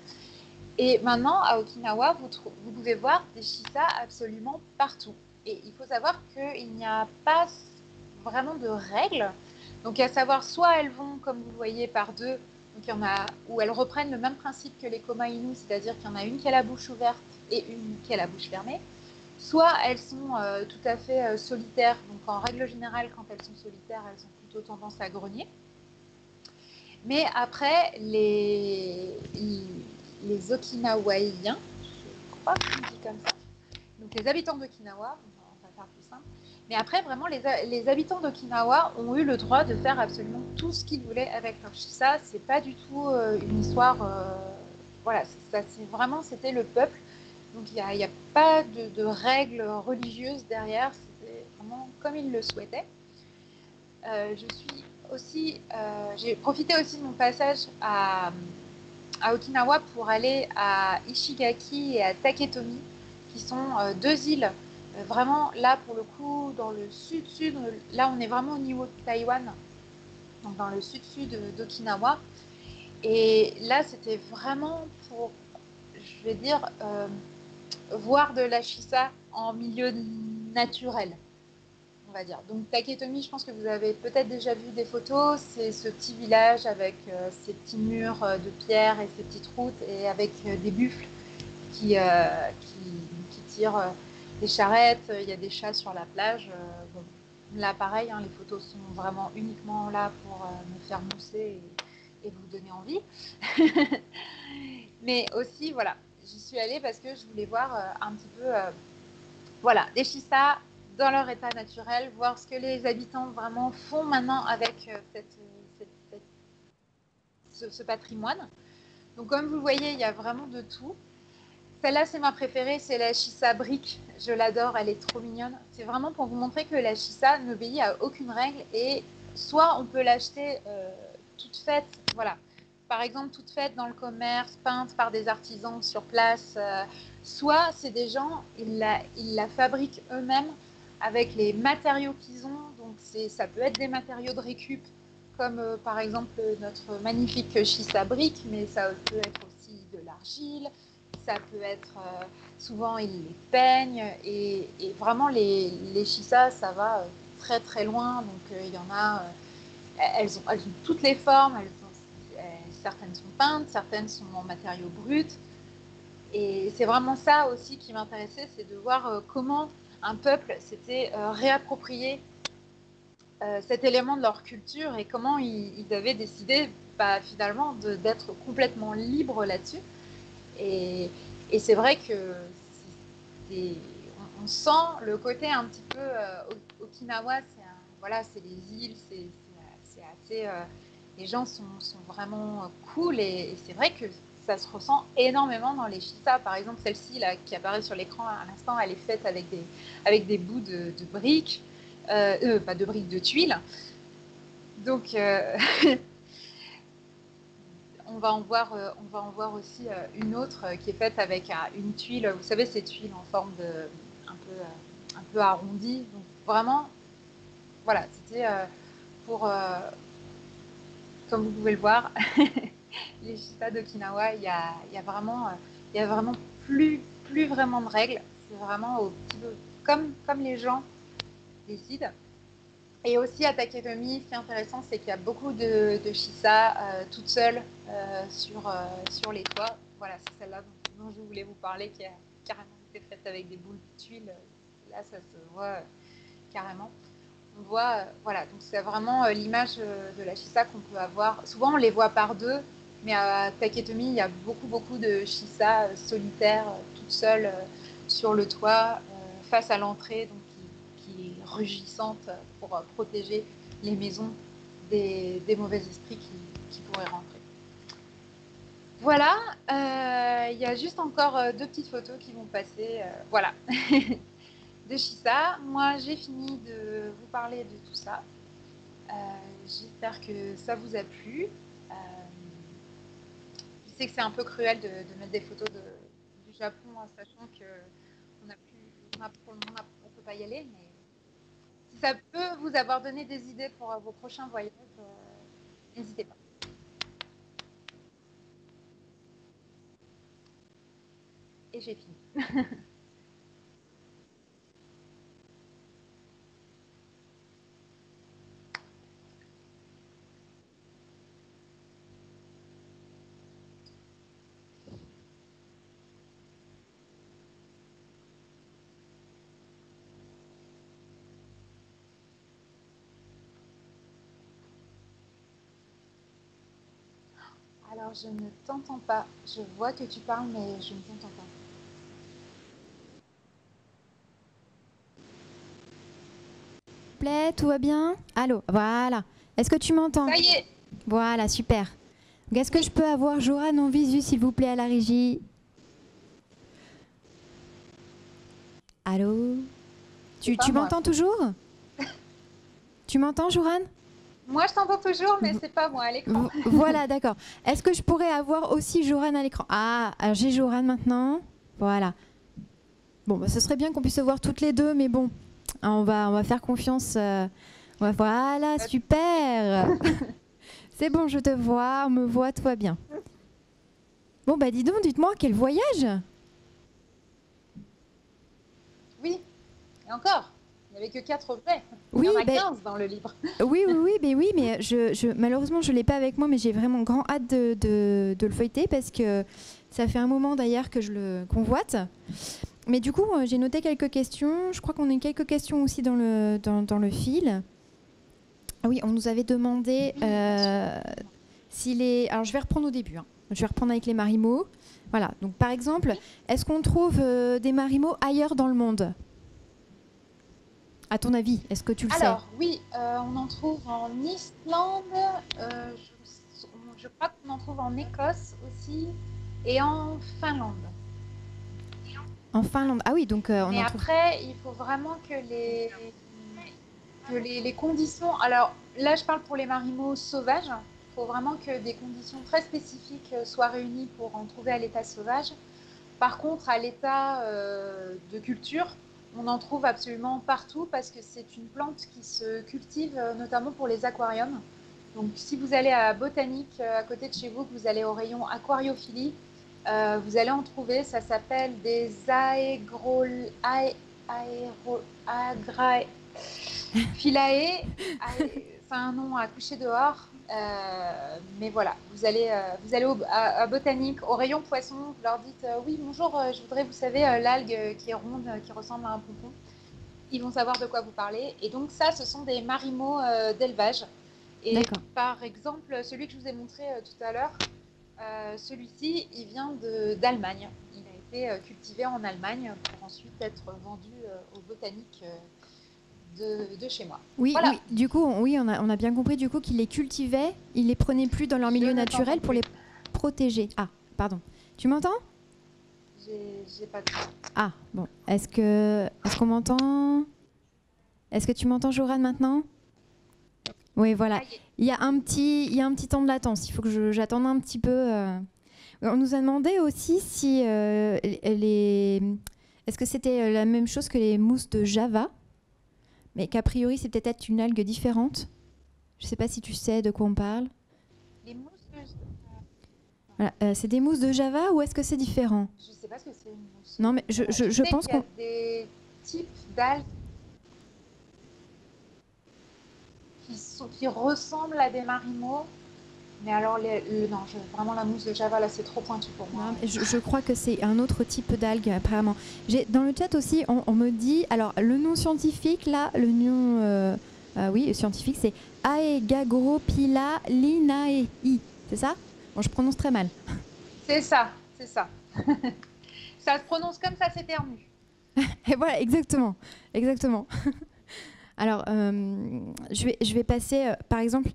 Et maintenant, à Okinawa, vous pouvez voir des shisa absolument partout. Et il faut savoir qu'il n'y a pas vraiment de règles. Donc à savoir, soit elles vont, comme vous le voyez, par deux, donc il y en a où elles reprennent le même principe que les komainu, c'est-à-dire qu'il y en a une qui a la bouche ouverte et une qui a la bouche fermée. Soit elles sont tout à fait solitaires, donc en règle générale, quand elles sont solitaires, elles ont plutôt tendance à grogner. Mais après, les Okinawaïens, je crois qu'on dit comme ça, donc les habitants d'Okinawa, on va faire plus simple, mais après, vraiment, les habitants d'Okinawa ont eu le droit de faire absolument tout ce qu'ils voulaient avec leur shisa. C'est pas du tout une histoire... voilà, c'était le peuple. Donc il n'y a pas de règles religieuses derrière, c'était vraiment comme ils le souhaitaient. J'ai profité aussi de mon passage à Okinawa pour aller à Ishigaki et à Taketomi, qui sont deux îles, vraiment là pour le coup dans le sud-sud, là on est vraiment au niveau de Taïwan, donc dans le sud-sud d'Okinawa. Et là c'était vraiment pour, je vais dire, voir de la shisa en milieu naturel, on va dire. Donc Taketomi, je pense que vous avez peut-être déjà vu des photos, c'est ce petit village avec ces petits murs de pierre et ces petites routes et avec des buffles qui tirent des charrettes, il y a des chats sur la plage. Bon. Là pareil, hein, les photos sont vraiment uniquement là pour me faire mousser et vous donner envie. Mais aussi, voilà, j'y suis allée parce que je voulais voir un petit peu voilà, des shisa dans leur état naturel, voir ce que les habitants vraiment font maintenant avec ce patrimoine. Donc comme vous le voyez, il y a vraiment de tout. Celle-là, c'est ma préférée, c'est la shisa brique. Je l'adore, elle est trop mignonne. C'est vraiment pour vous montrer que la shisa n'obéit à aucune règle et soit on peut l'acheter toute faite, voilà, par exemple toutes faites dans le commerce, peintes par des artisans sur place, soit c'est des gens, ils la fabriquent eux-mêmes avec les matériaux qu'ils ont. Donc ça peut être des matériaux de récup, comme par exemple notre magnifique schiste brique, mais ça peut être aussi de l'argile, ça peut être, souvent ils les peignent, et vraiment les schistas, ça va très très loin. Donc il y en a, elles ont toutes les formes, certaines sont peintes, certaines sont en matériaux bruts. Et c'est vraiment ça aussi qui m'intéressait, c'est de voir comment un peuple s'était réapproprié cet élément de leur culture, et comment ils avaient décidé finalement d'être complètement libres là-dessus. Et, et c'est vrai que on sent le côté un petit peu Okinawa, voilà, c'est les îles, c'est assez, les gens sont vraiment cool, et c'est vrai que ça se ressent énormément dans les schistas. Par exemple, celle-ci là qui apparaît sur l'écran à l'instant, elle est faite avec des bouts de briques, pas de briques, de tuiles. Donc on va en voir aussi une autre qui est faite avec une tuile, vous savez, ces tuiles en forme de un peu arrondie. Donc vraiment, voilà, c'était pour, comme vous pouvez le voir, les schistas d'Okinawa, il y a vraiment plus vraiment de règles. C'est vraiment au petit peu comme les gens décident. Et aussi à Taketomi, ce qui est intéressant, c'est qu'il y a beaucoup de shisa toutes seules sur les toits. Voilà, c'est celle-là dont je voulais vous parler, qui a carrément été faite avec des boules de tuiles. Là, ça se voit carrément. On voit, voilà, donc c'est vraiment l'image de la shisa qu'on peut avoir. Souvent, on les voit par deux, mais à Taketomi, il y a beaucoup de shisa solitaires, toutes seules sur le toit, face à l'entrée, donc qui est rugissante pour protéger les maisons des mauvais esprits qui pourraient rentrer. Voilà, il y a juste encore deux petites photos qui vont passer. Voilà. De Shisa. Moi, j'ai fini de vous parler de tout ça. J'espère que ça vous a plu. Je sais que c'est un peu cruel de mettre des photos du Japon, en sachant que pour le moment, on ne peut pas y aller. Mais si ça peut vous avoir donné des idées pour vos prochains voyages, n'hésitez pas. Et j'ai fini. Alors, je ne t'entends pas. Je vois que tu parles, mais je ne t'entends pas. Plaît, tout va bien? Allô, voilà. Est-ce que tu m'entends? Ça y est. Voilà, super. Est-ce que Oui. je peux avoir Joran en visu, s'il vous plaît, à la régie? Allô? Tu Moi. m'entends toujours? Tu m'entends, Joran? Moi, je t'entends toujours, mais c'est pas moi à l'écran. Voilà, d'accord. Est-ce que je pourrais avoir aussi Joran à l'écran? Ah, alors j'ai Joran maintenant. Voilà. Bon, bah, ce serait bien qu'on puisse se voir toutes les deux, mais bon, on va faire confiance. Voilà, super. C'est bon, je te vois, on me voit, tout va bien. Bon, bah dis donc, dites-moi, quel voyage? Oui, et encore, il n'y avait que 4 objets. Oui, Il y en a 15 dans le livre. oui, mais malheureusement, je ne l'ai pas avec moi, mais j'ai vraiment grand hâte de le feuilleter parce que ça fait un moment d'ailleurs que je le convoite. Mais du coup, j'ai noté quelques questions. Je crois qu'on a quelques questions aussi dans le fil. Ah oui, on nous avait demandé si les... Alors, je vais reprendre au début. Hein. Je vais reprendre avec les marimots. Voilà. Donc, par exemple, est-ce qu'on trouve des marimots ailleurs dans le monde? À ton avis, est-ce que tu le sais? Alors, oui, on en trouve en Islande, je crois qu'on en trouve en Écosse aussi, et en Finlande. En Finlande. Ah oui, donc on Mais en trouve... après, il faut vraiment que les conditions... Alors, là, je parle pour les marimots sauvages. faut vraiment que des conditions très spécifiques soient réunies pour en trouver à l'état sauvage. Par contre, à l'état de culture, on en trouve absolument partout parce que c'est une plante qui se cultive notamment pour les aquariums. Donc, si vous allez à Botanique, à côté de chez vous, que vous allez au rayon aquariophilie, vous allez en trouver. Ça s'appelle des Philae. C'est un nom à coucher dehors. Mais voilà, vous allez à Botanique, au rayon poisson, vous leur dites oui, bonjour, je voudrais, vous savez, l'algue qui est ronde, qui ressemble à un pompon. Ils vont savoir de quoi vous parlez. Et donc, ça, ce sont des marimots d'élevage. Et D'accord. par exemple, celui que je vous ai montré tout à l'heure, celui-ci, il vient d'Allemagne. Il a été cultivé en Allemagne pour ensuite être vendu aux botaniques de chez moi. Oui, Voilà, oui. Du coup, oui, on a bien compris du coup qu'ils les cultivaient, ils les prenaient plus dans leur je milieu ne t'entends naturel pour plus. les protéger. Ah, pardon. Tu m'entends? J'ai pas de... Ah, bon. Est-ce qu'on m'entend? Est-ce que tu m'entends, Joran, maintenant? Oui, voilà. Ah, Il y a un petit temps de latence. Il faut que j'attende un petit peu. On nous a demandé aussi si est-ce que c'était la même chose que les mousses de Java, mais qu'a priori c'est peut-être une algue différente. Je ne sais pas si tu sais de quoi on parle. les mousses, Voilà. C'est des mousses de Java ou est-ce que c'est différent? je sais pas ce que c'est une mousse. Non, mais Je je sais pense qu'il y a qu'on... des types d'algues qui ressemblent à des marimots. Mais alors, non, vraiment la mousse de Java, là, c'est trop pointu pour moi. Non, je crois que c'est un autre type d'algue, apparemment. Dans le chat aussi, on me dit... Alors, le nom scientifique, là, le nom... oui, scientifique, c'est Aegagropila linaei. C'est ça? Bon, je prononce très mal. C'est ça, c'est ça. Ça se prononce comme ça s'éternue. Et voilà, exactement. Exactement. Alors, je vais passer, par exemple...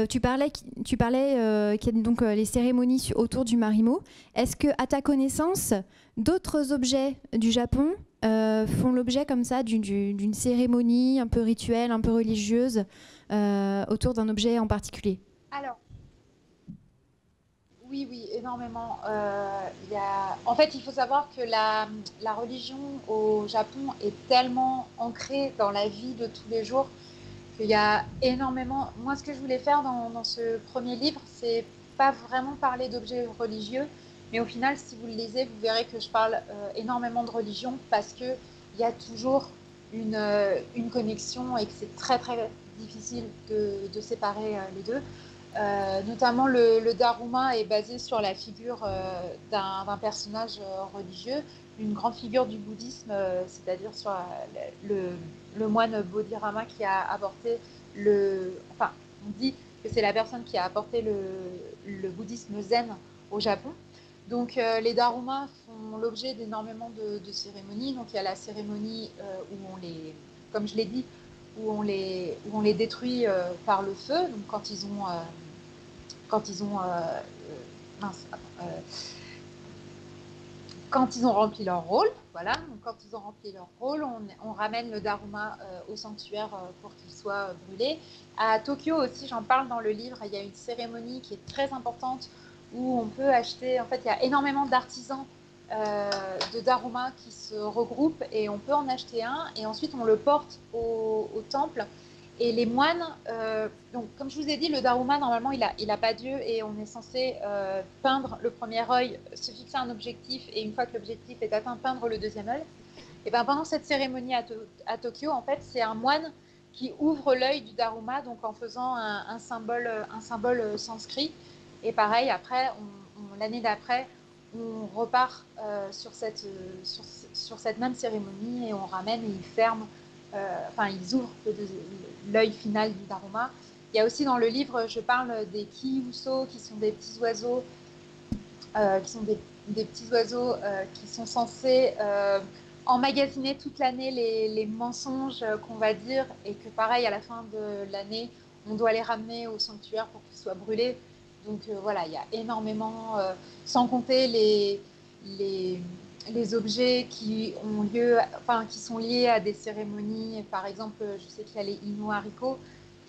tu parlais qu'il y a donc les cérémonies autour du marimo. Est-ce que, à ta connaissance, d'autres objets du Japon font l'objet comme ça d'une cérémonie un peu rituelle, un peu religieuse autour d'un objet en particulier? Alors, oui, oui, énormément. En fait, il faut savoir que la religion au Japon est tellement ancrée dans la vie de tous les jours qu'il y a énormément. Moi, ce que je voulais faire dans ce premier livre, c'est pas vraiment parler d'objets religieux, mais au final, si vous le lisez, vous verrez que je parle énormément de religion parce qu'il y a toujours une connexion et que c'est très très difficile de séparer les deux. Notamment, le Daruma est basé sur la figure d'un personnage religieux, une grande figure du bouddhisme, c'est-à-dire sur le moine Bodhirama qui a apporté enfin, on dit que c'est la personne qui a apporté le bouddhisme zen au Japon. Donc, les Darumas font l'objet d'énormément de cérémonies. Donc, il y a la cérémonie où comme je l'ai dit, où on les détruit par le feu. Donc, quand ils ont mince, quand ils ont rempli leur rôle, voilà. Donc, quand ils ont rempli leur rôle, on ramène le Daruma au sanctuaire pour qu'il soit brûlé. À Tokyo aussi, j'en parle dans le livre, il y a une cérémonie qui est très importante où on peut acheter. En fait, il y a énormément d'artisans de Daruma qui se regroupent et on peut en acheter un et ensuite on le porte au temple. Et les moines, donc comme je vous ai dit, le Daruma, normalement, il a pas Dieu et on est censé peindre le premier œil, se fixer un objectif et une fois que l'objectif est atteint, peindre le deuxième œil. Et ben pendant cette cérémonie à Tokyo, en fait, c'est un moine qui ouvre l'œil du Daruma, donc en faisant un symbole sanskrit. Et pareil, après, l'année d'après, on repart sur cette même cérémonie et on ramène et ils ferment, enfin ils ouvrent l'œil final du Daruma. Il y a aussi dans le livre, je parle des kiuso, qui sont des petits oiseaux, des petits oiseaux qui sont censés emmagasiner toute l'année les mensonges qu'on va dire et que pareil à la fin de l'année on doit les ramener au sanctuaire pour qu'ils soient brûlés. Donc voilà, il y a énormément, sans compter les, les objets qui ont lieu, enfin qui sont liés à des cérémonies. Par exemple, je sais qu'il y a les Inu Hariko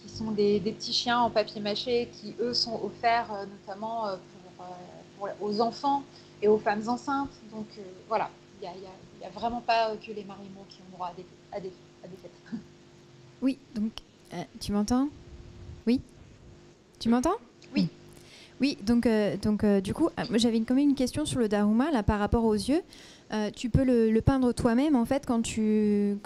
qui sont des petits chiens en papier mâché qui, eux, sont offerts notamment aux enfants et aux femmes enceintes. Donc voilà, il n'y a vraiment pas que les marimots qui ont droit à des fêtes. Oui, donc tu m'entends? Oui? Tu m'entends? Oui. Oui, donc du coup, moi, j'avais quand même une question sur le daruma là par rapport aux yeux. Tu peux le peindre toi-même en fait quand tu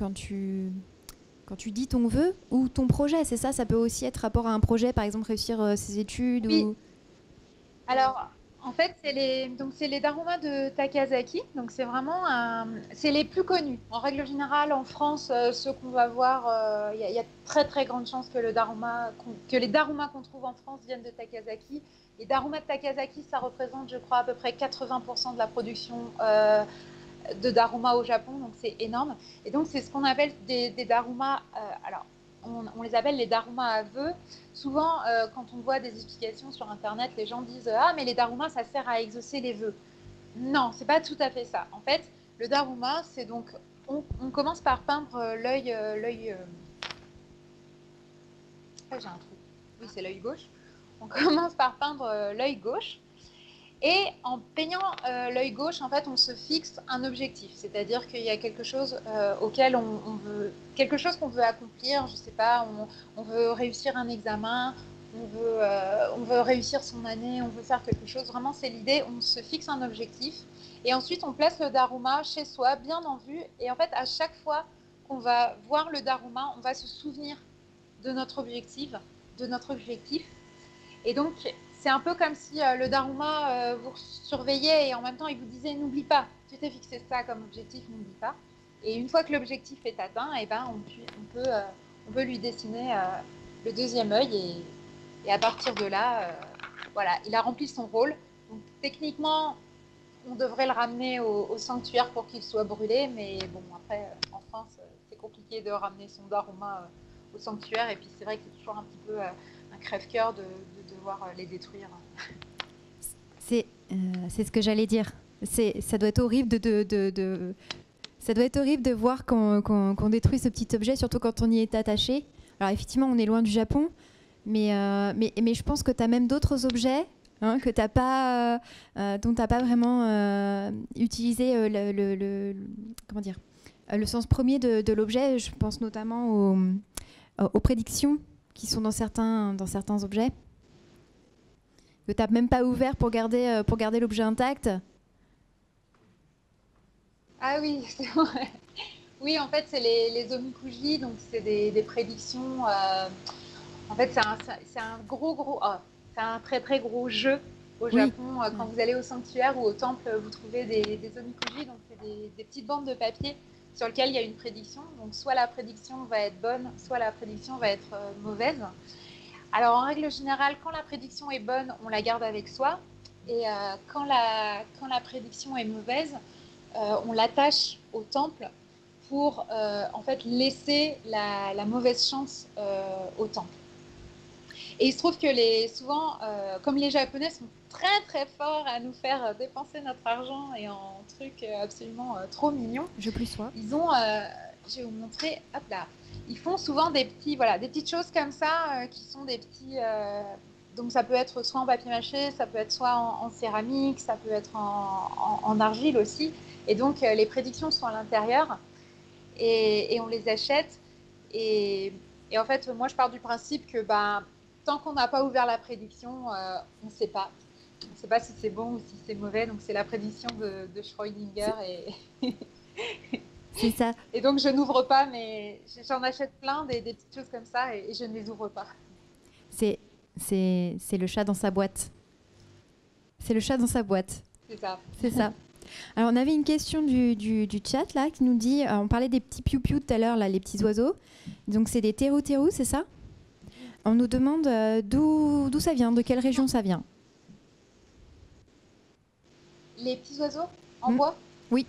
dis ton vœu ou ton projet, c'est ça? Ça peut aussi être rapport à un projet, par exemple réussir ses études Oui. ou. Alors, en fait, c'est les darumas de Takazaki. Donc, c'est les plus connus. En règle générale, en France, ceux qu'on va voir, il y a très très grande chance que que les darumas qu'on trouve en France viennent de Takazaki. Les darumas de Takazaki, ça représente, je crois, à peu près 80% de la production de daruma au Japon. Donc, c'est énorme. Et donc, c'est ce qu'on appelle des darumas. Alors, on les appelle les darumas à vœux. Souvent, quand on voit des explications sur Internet, les gens disent ah, mais les darumas, ça sert à exaucer les vœux. Non, c'est pas tout à fait ça. En fait, le daruma, c'est donc on commence par peindre l'œil. Ah, j'ai un trou. Oui, c'est l'œil gauche. On commence par peindre l'œil gauche. Et en peignant l'œil gauche, en fait, on se fixe un objectif. C'est-à-dire qu'il y a quelque chose auquel on veut, quelque chose qu'on veut accomplir. Je sais pas, on veut réussir un examen, on veut réussir son année, on veut faire quelque chose. Vraiment, c'est l'idée. On se fixe un objectif. Et ensuite, on place le daruma chez soi, bien en vue. Et en fait, à chaque fois qu'on va voir le daruma, on va se souvenir de notre objectif, de notre objectif. Et donc, c'est un peu comme si le Daruma vous surveillait et en même temps, il vous disait n'oublie pas, tu t'es fixé ça comme objectif, n'oublie pas. Et une fois que l'objectif est atteint, eh ben, on peut lui dessiner le deuxième œil et à partir de là, voilà, il a rempli son rôle. Donc, techniquement, on devrait le ramener au sanctuaire pour qu'il soit brûlé, mais bon, après, en France, c'est compliqué de ramener son Daruma au sanctuaire et puis c'est vrai que c'est toujours un petit peu un crève-cœur de devoir les détruire. C'est ce que j'allais dire. Ça doit être horrible ça doit être horrible de voir qu'on détruit ce petit objet, surtout quand on y est attaché. Alors effectivement, on est loin du Japon, mais je pense que tu as même d'autres objets que t'as pas, dont tu n'as pas vraiment utilisé comment dire, le sens premier de l'objet. Je pense notamment aux prédictions qui sont dans certains objets que tu n'as même pas ouvert pour garder l'objet intact. Ah oui, c'est vrai. Oui, en fait, c'est les omikuji, donc c'est des prédictions. En fait, c'est un c'est un très très gros jeu au Oui. Japon. Quand vous allez au sanctuaire ou au temple, vous trouvez des omikuji, donc c'est des petites bandes de papier sur lesquelles il y a une prédiction. Donc soit la prédiction va être bonne, soit la prédiction va être mauvaise. Alors, en règle générale, quand la prédiction est bonne, on la garde avec soi. Et quand la prédiction est mauvaise, on l'attache au temple pour en fait laisser la mauvaise chance au temple. Et il se trouve que souvent, comme les Japonais sont très très forts à nous faire dépenser notre argent et en trucs absolument trop mignons, Je plus sois. ils ont, je vais vous montrer, hop là, ils font souvent des petites choses comme ça qui sont des petits. Donc ça peut être soit en papier mâché, ça peut être soit en céramique, ça peut être en argile aussi. Et donc les prédictions sont à l'intérieur et on les achète. Et, et en fait, moi je pars du principe que tant qu'on n'a pas ouvert la prédiction, on ne sait pas. On ne sait pas si c'est bon ou si c'est mauvais. Donc c'est la prédiction de Schrödinger C'est ça. et donc je n'ouvre pas, mais j'en achète plein des petites choses comme ça et je ne les ouvre pas. C'est le chat dans sa boîte. C'est le chat dans sa boîte. C'est ça. C'est ça. Alors on avait une question du chat là qui nous dit, on parlait des petits piou-piou tout à l'heure là, les petits oiseaux. Donc c'est des teru-teru, c'est ça? On nous demande d'où ça vient, de quelle région ça vient. Les petits oiseaux en bois? Oui.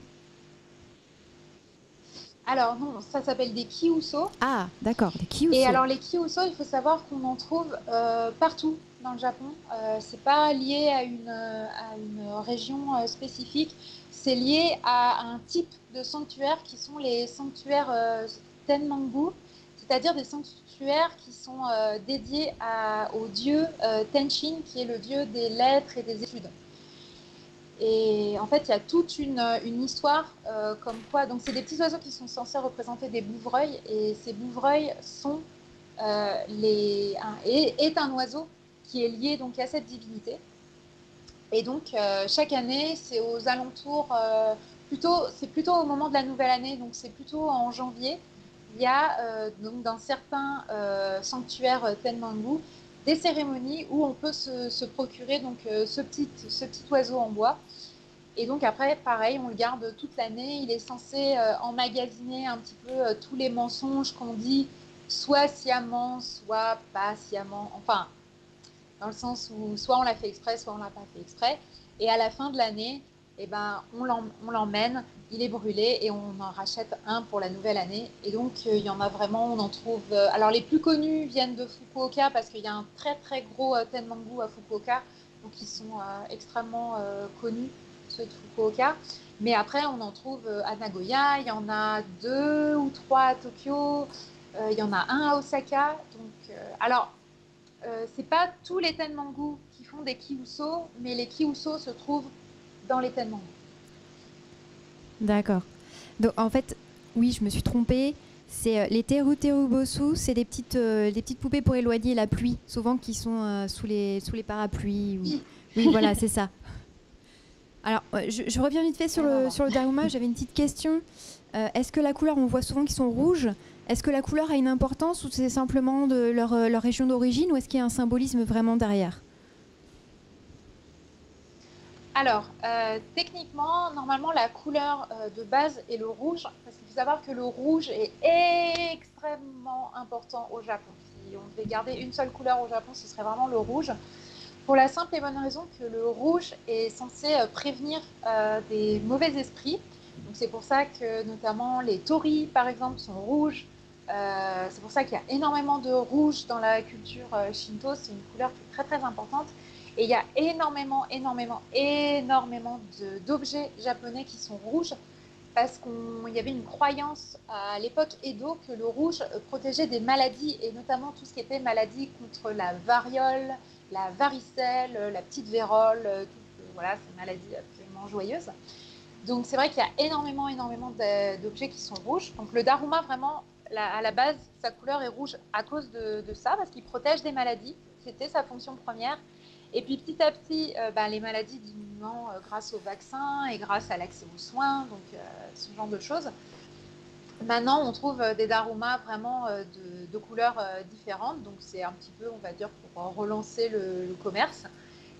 Alors non, ça s'appelle des kiuso. Ah, d'accord, des kiuso. Et alors les kiuso, il faut savoir qu'on en trouve partout dans le Japon. C'est pas lié à une région spécifique. C'est lié à un type de sanctuaire qui sont les sanctuaires Tenmangu. c'est-à-dire des sanctuaires qui sont dédiés au dieu Tenshin, qui est le dieu des lettres et des études. Et en fait, il y a toute une histoire comme quoi. Donc, c'est des petits oiseaux qui sont censés représenter des bouvreuils, et ces bouvreuils sont est un oiseau qui est lié donc à cette divinité. Et donc, chaque année, c'est aux alentours, c'est plutôt au moment de la nouvelle année, donc c'est plutôt en janvier. Il y a donc dans certains sanctuaires Tenmangu des cérémonies où on peut se procurer donc ce petit oiseau en bois. Et donc après, pareil, on le garde toute l'année. Il est censé emmagasiner un petit peu tous les mensonges qu'on dit, soit sciemment, soit pas sciemment. Enfin, dans le sens où soit on l'a fait exprès, soit on l'a pas fait exprès. Et à la fin de l'année, eh ben, on l'emmène, il est brûlé et on en rachète un pour la nouvelle année. Et donc, il y en a vraiment, on en trouve. Alors, les plus connus viennent de Fukuoka parce qu'il y a un très très gros Tenmangu à Fukuoka, donc ils sont extrêmement connus, ceux de Fukuoka. Mais après, on en trouve à Nagoya, il y en a 2 ou 3 à Tokyo, il y en a un à Osaka. Donc, alors, c'est pas tous les Tenmangu qui font des Kiuso, mais les Kiuso se trouvent dans les Tenmangu. D'accord. Donc en fait, oui, je me suis trompée. C'est les teru teru bosu, c'est des petites poupées pour éloigner la pluie, souvent qui sont sous les parapluies. Ou... Oui, voilà, c'est ça. Alors, je reviens vite fait sur le daruma. J'avais une petite question. Est-ce que la couleur, on voit souvent qu'ils sont rouges? Est-ce que la couleur a une importance ou c'est simplement de leur région d'origine, ou est-ce qu'il y a un symbolisme vraiment derrière? Alors, techniquement, normalement, la couleur de base est le rouge, parce qu'il faut savoir que le rouge est extrêmement important au Japon. Si on devait garder une seule couleur au Japon, ce serait vraiment le rouge, pour la simple et bonne raison que le rouge est censé prévenir des mauvais esprits. Donc c'est pour ça que notamment les torii, par exemple, sont rouges. C'est pour ça qu'il y a énormément de rouge dans la culture shinto. C'est une couleur qui est très très importante. Et il y a énormément d'objets japonais qui sont rouges, parce qu'il y avait une croyance à l'époque Edo que le rouge protégeait des maladies, et notamment tout ce qui était maladie contre la variole, la varicelle, la petite vérole, voilà, ces maladies absolument joyeuses. Donc c'est vrai qu'il y a énormément d'objets qui sont rouges. Donc le daruma, vraiment, à la base, sa couleur est rouge à cause de ça, parce qu'il protège des maladies. C'était sa fonction première. Et puis petit à petit, les maladies diminuant grâce aux vaccins et grâce à l'accès aux soins, donc ce genre de choses. Maintenant, on trouve des darumas vraiment de couleurs différentes. Donc c'est un petit peu, on va dire, pour relancer le commerce.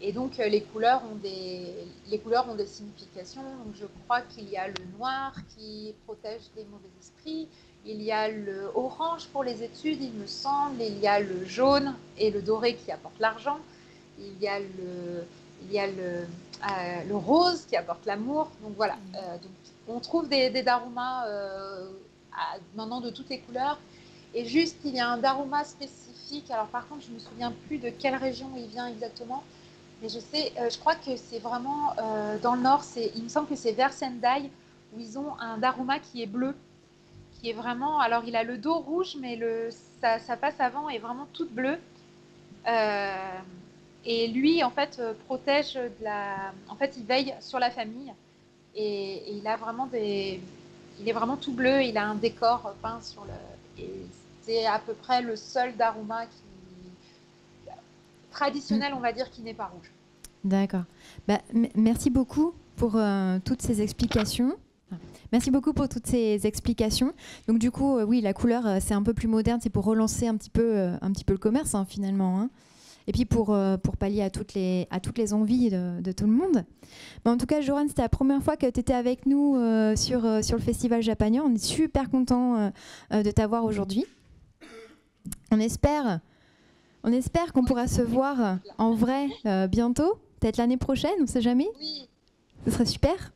Et donc les couleurs ont des significations. Donc je crois qu'il y a le noir qui protège des mauvais esprits. Il y a le orange pour les études, il me semble. Il y a le jaune et le doré qui apportent l'argent. Il y a le rose qui apporte l'amour. Donc voilà, donc, on trouve des darumas maintenant de toutes les couleurs. Et juste, il y a un daruma spécifique. Alors par contre, je ne me souviens plus de quelle région il vient exactement. Mais je crois que c'est vraiment dans le nord. Il me semble que c'est vers Sendai, où ils ont un daruma qui est bleu, qui est vraiment. Alors il a le dos rouge, mais sa face avant est vraiment toute bleue. Et lui, en fait, protège En fait, il veille sur la famille. Et il a vraiment il est vraiment tout bleu. Il a un décor peint sur le. Et c'est à peu près le seul daruma traditionnel, on va dire, qui n'est pas rouge. D'accord. Merci beaucoup pour toutes ces explications. Merci beaucoup pour toutes ces explications. Donc du coup, oui, la couleur, c'est un peu plus moderne. C'est pour relancer un petit peu le commerce, hein, finalement. Hein. Et puis pour pallier à toutes les envies de tout le monde. Mais en tout cas, Joran, c'était la première fois que tu étais avec nous sur le Festival Japania. On est super contents de t'avoir aujourd'hui. On espère qu'on pourra se voir en vrai bientôt, peut-être l'année prochaine, on ne sait jamais. Oui. Ce serait super.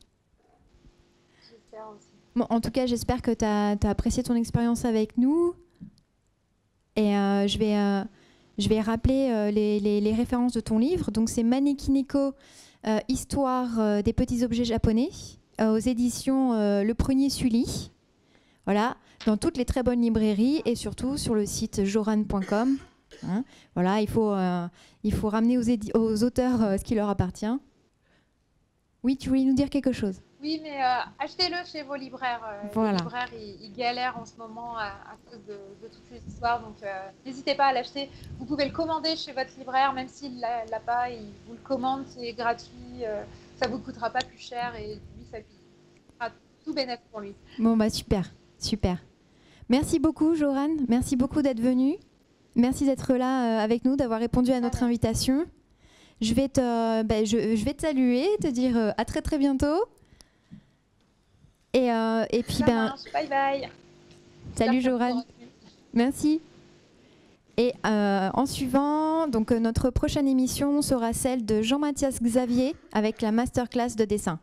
J'espère aussi. Bon, en tout cas, j'espère que tu as apprécié ton expérience avec nous. Et je vais rappeler les références de ton livre. Donc, c'est Maneki Neko, Histoire des petits objets japonais, aux éditions Le Prunier Sully. Voilà, dans toutes les très bonnes librairies et surtout sur le site joran.com. Hein, voilà, il faut ramener aux auteurs ce qui leur appartient. Oui, tu voulais nous dire quelque chose? Oui, mais achetez-le chez vos libraires. Voilà. Les libraires, ils galèrent en ce moment à cause de toutes ces histoires. Donc, n'hésitez pas à l'acheter. Vous pouvez le commander chez votre libraire, même s'il ne l'a pas. Il vous le commande, c'est gratuit. Ça ne vous coûtera pas plus cher. Et lui, ça sera tout bénéfice pour lui. Bon, bah super, super. Merci beaucoup, Joran. Merci beaucoup d'être venu. Merci d'être là avec nous, d'avoir répondu à notre invitation. Je vais te saluer, te dire à très très bientôt. Et puis bye bye. Salut Joran. Merci. Et en suivant, donc notre prochaine émission sera celle de Jean-Mathias Xavier avec la masterclass de dessin.